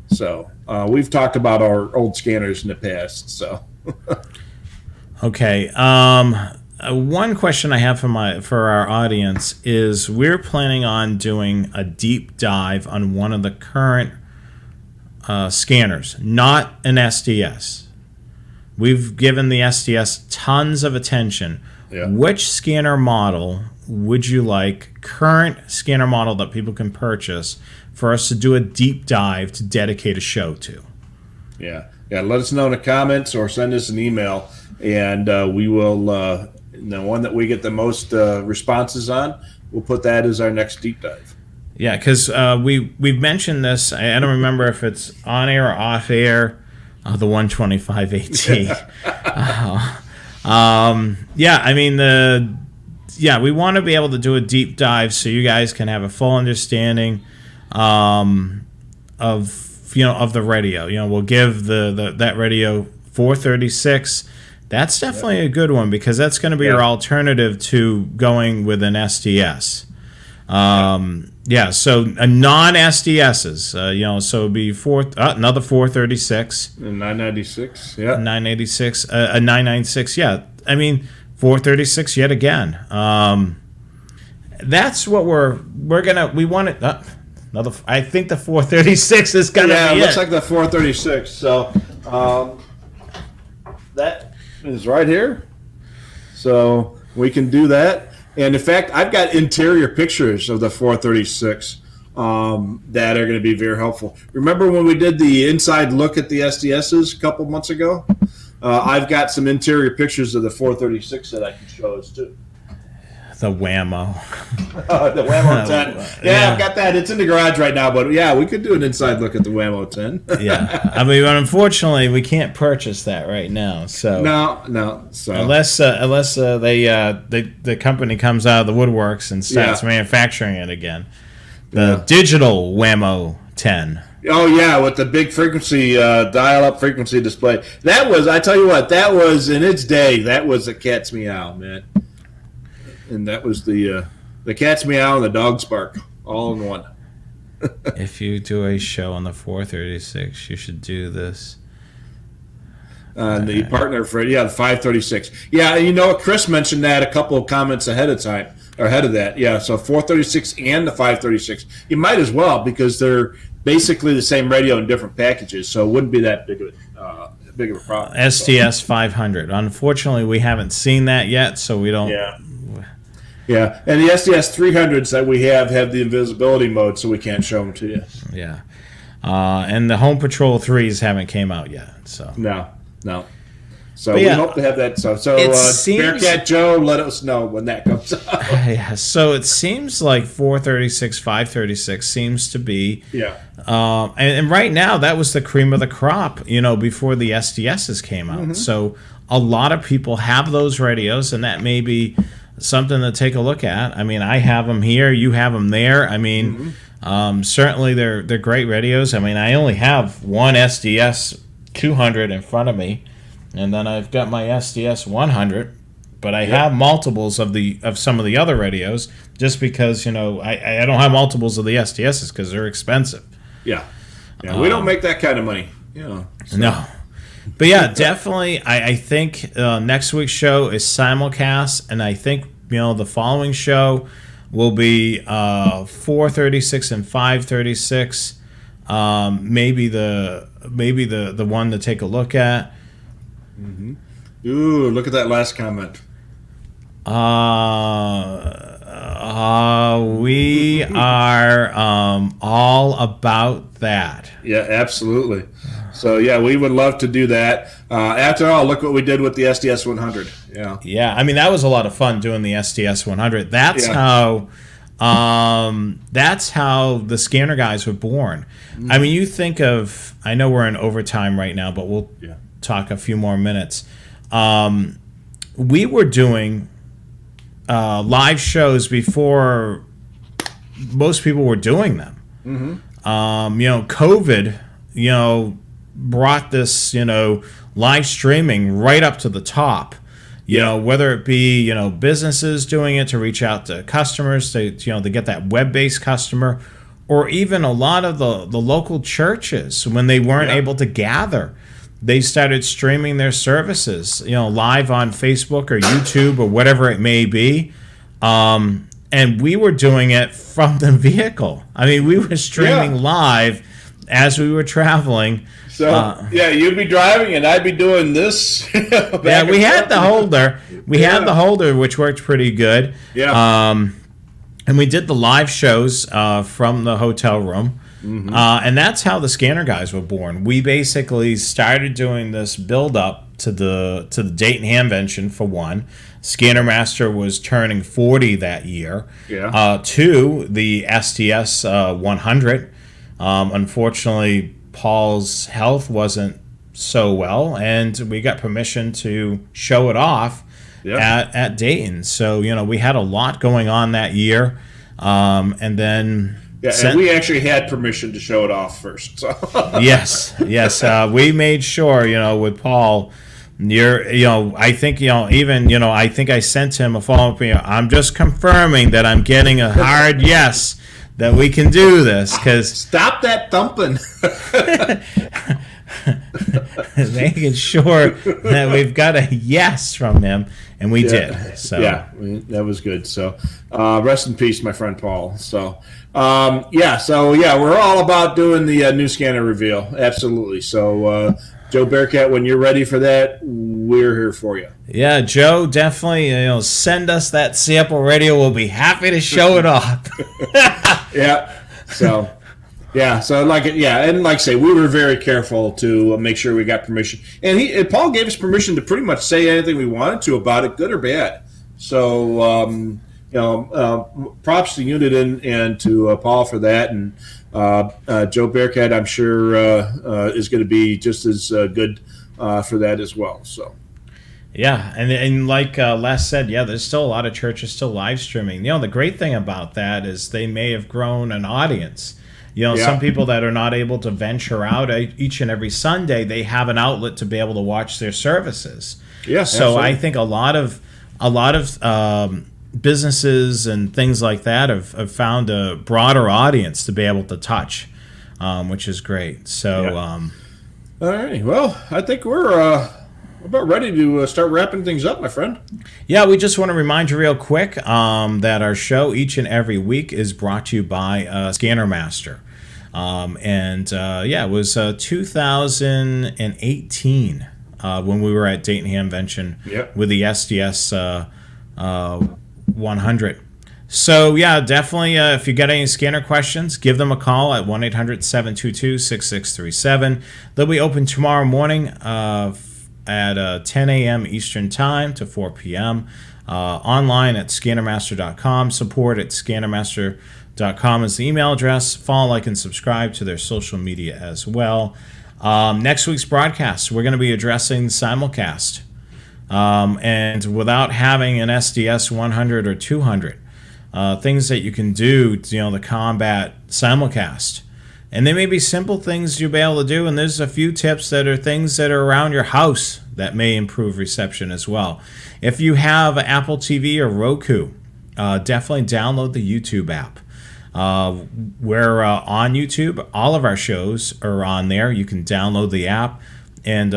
So we've talked about our old scanners in the past. So okay, one question I have for our audience is we're planning on doing a deep dive on one of the current scanners, not an SDS. We've given the SDS tons of attention. Yeah. Which scanner model would you like, current scanner model that people can purchase, for us to do a deep dive to dedicate a show to? Yeah. Let us know in the comments or send us an email, and we will, the one that we get the most responses on, we'll put that as our next deep dive. Yeah, because we've mentioned this. I don't remember if it's on air or off air. The 125 AT. I mean we want to be able to do a deep dive so you guys can have a full understanding of the radio. We'll give that radio 436. That's definitely a good one because that's going to be your alternative to going with an SDS. So a non-SDSs, so it'd be another 436. A 996, yeah. 986, a 996, yeah. I mean, 436 yet again. That's what we want it. I think the 436 is going to be it. Yeah, it looks like the 436. So that is right here. So we can do that. And in fact, I've got interior pictures of the 436 that are going to be very helpful. Remember when we did the inside look at the SDSs a couple months ago? I've got some interior pictures of the 436 that I can show us too. The Whammo. The Whammo 10. Yeah, I've got that. It's in the garage right now, but yeah, we could do an inside look at the Whammo 10. Yeah, I mean, unfortunately, we can't purchase that right now. So no. So unless the company comes out of the woodworks and starts manufacturing it again, the digital Whammo 10. Oh yeah, with the big frequency dial-up frequency display. That was, I tell you what, that was in its day. That was the cat's meow, man. And that was the cat's meow and the dog's bark all in one. If you do a show on the 436, you should do this. The partner for the 536. Yeah, you know, Chris mentioned that a couple of comments ahead of that. Yeah, so 436 and the 536. You might as well, because they're basically the same radio in different packages, so it wouldn't be that big of a problem. STS 500. Unfortunately, we haven't seen that yet, so we don't. Yeah, and the SDS 300s that we have the invisibility mode, so we can't show them to you. Yeah, and the Home Patrol 3s haven't came out yet. So no. So we hope to have that. So Bearcat Joe, let us know when that comes out. Yeah, so it seems like 436, 536 seems to be. Yeah. And right now, that was the cream of the crop, you know, before the SDSs came out. Mm-hmm. So a lot of people have those radios, and that may be something to take a look at. I mean, I have them here, you have them there. I mean, certainly they're great radios. I mean, I only have one SDS 200 in front of me, and then I've got my SDS 100, but I have multiples of some of the other radios, just because, you know, I don't have multiples of the SDSs because they're expensive. Yeah, we don't make that kind of money, you know. So. No, but yeah, definitely. I think next week's show is simulcast, and I think, you know, the following show will be 436 and 536. Maybe the one to take a look at. Mm-hmm. Ooh, look at that last comment. We are all about that. Yeah, absolutely. So yeah, we would love to do that. After all, look what we did with the SDS 100. Yeah. Yeah, I mean, that was a lot of fun doing the SDS 100. That's how the scanner guys were born. Mm-hmm. I mean, you think of, I know we're in overtime right now, but we'll talk a few more minutes. We were doing live shows before most people were doing them. Mm-hmm. You know, COVID, you know, brought this, you know, live streaming right up to the top. You know, whether it be, you know, businesses doing it to reach out to customers, to get that web-based customer, or even a lot of the local churches, when they weren't able to gather, they started streaming their services, you know, live on Facebook or YouTube or whatever it may be. And we were doing it from the vehicle. I mean, we were streaming live as we were traveling. So you'd be driving and I'd be doing this. We had the holder. We had the holder, which worked pretty good. Yeah. And we did the live shows from the hotel room. Mm-hmm. And that's how the scanner guys were born. We basically started doing this build up to the Dayton Hamvention, for one. Scanner Master was turning 40 that year. Yeah. Two, the STS 100. Unfortunately, Paul's health wasn't so well, and we got permission to show it off at Dayton. So, you know, we had a lot going on that year, and then and we actually had permission to show it off first. So. yes, we made sure, you know, with Paul. I think I sent him a follow-up. I'm just confirming that I'm getting a hard yes that we can do this, because stop that thumping. Making sure that we've got a yes from him, and we did. So that was good. So rest in peace, my friend Paul. So we're all about doing the new scanner reveal. Absolutely. So Joe Bearcat, when you're ready for that, we're here for you. Yeah, Joe, definitely. You know, send us that sample radio. We'll be happy to show it off. So like I say, we were very careful to make sure we got permission, and Paul gave us permission to pretty much say anything we wanted to about it, good or bad. So props to Unit and to Paul for that, and Joe Bearcat, I'm sure is going to be just as good for that as well. So. Yeah, and like Les said, there's still a lot of churches still live streaming. You know, the great thing about that is they may have grown an audience. Some people that are not able to venture out each and every Sunday, they have an outlet to be able to watch their services. Yeah, so absolutely. I think a lot of businesses and things like that have found a broader audience to be able to touch, which is great. So, all right. Well, I think we're about ready to start wrapping things up, my friend. yeah, we just want to remind you real quick that our show each and every week is brought to you by Scanner Master. It was 2018 when we were at Dayton Hamvention with the SDS 100. So, yeah, definitely, if you got any scanner questions, give them a call at 1-800-722-6637. They'll be open tomorrow morning at 10 a.m. Eastern Time to 4 p.m. Online at scannermaster.com. Support at scannermaster.com is the email address. Follow, like, and subscribe to their social media as well. Next week's broadcast, we're going to be addressing simulcast. And without having an SDS 100 or 200, things that you can do to combat simulcast. And they may be simple things you'll be able to do, and there's a few tips that are things that are around your house that may improve reception as well. If you have Apple TV or Roku, definitely download the YouTube app. We're on YouTube. All of our shows are on there. You can download the app and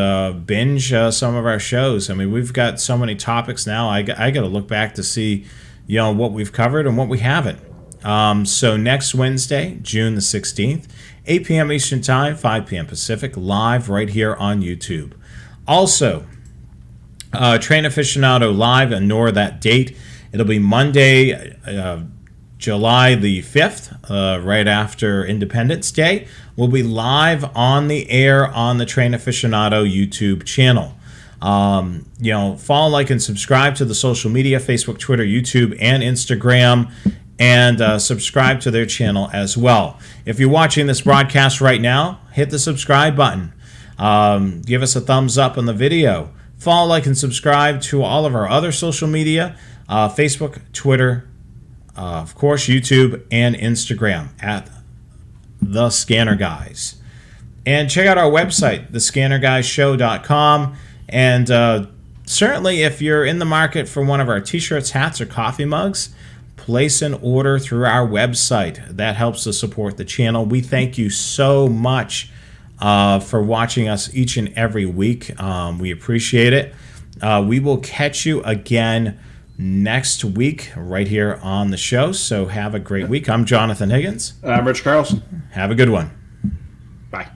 binge some of our shows. I mean, we've got so many topics now. I got to look back to see what we've covered and what we haven't. So next Wednesday, June the 16th, 8 p.m. Eastern Time, 5 p.m. Pacific, live right here on YouTube. Also, Train Aficionado Live, ignore that date. It'll be Monday, July the 5th, right after Independence Day. We'll be live on the air on the Train Aficionado YouTube channel. Follow, like, and subscribe to the social media, Facebook, Twitter, YouTube, and Instagram, and subscribe to their channel as well. If you're watching this broadcast right now, hit the subscribe button. Give us a thumbs up on the video. Follow, like, and subscribe to all of our other social media, Facebook, Twitter, of course, YouTube, and Instagram at The Scanner Guys. And check out our website, thescannerguyshow.com. And certainly, if you're in the market for one of our t-shirts, hats, or coffee mugs, place an order through our website. That helps to support the channel. We thank you so much for watching us each and every week. We appreciate it. We will catch you again next week right here on the show. So have a great week. I'm Jonathan Higgins. I'm Rich Carlson. Have a good one. Bye.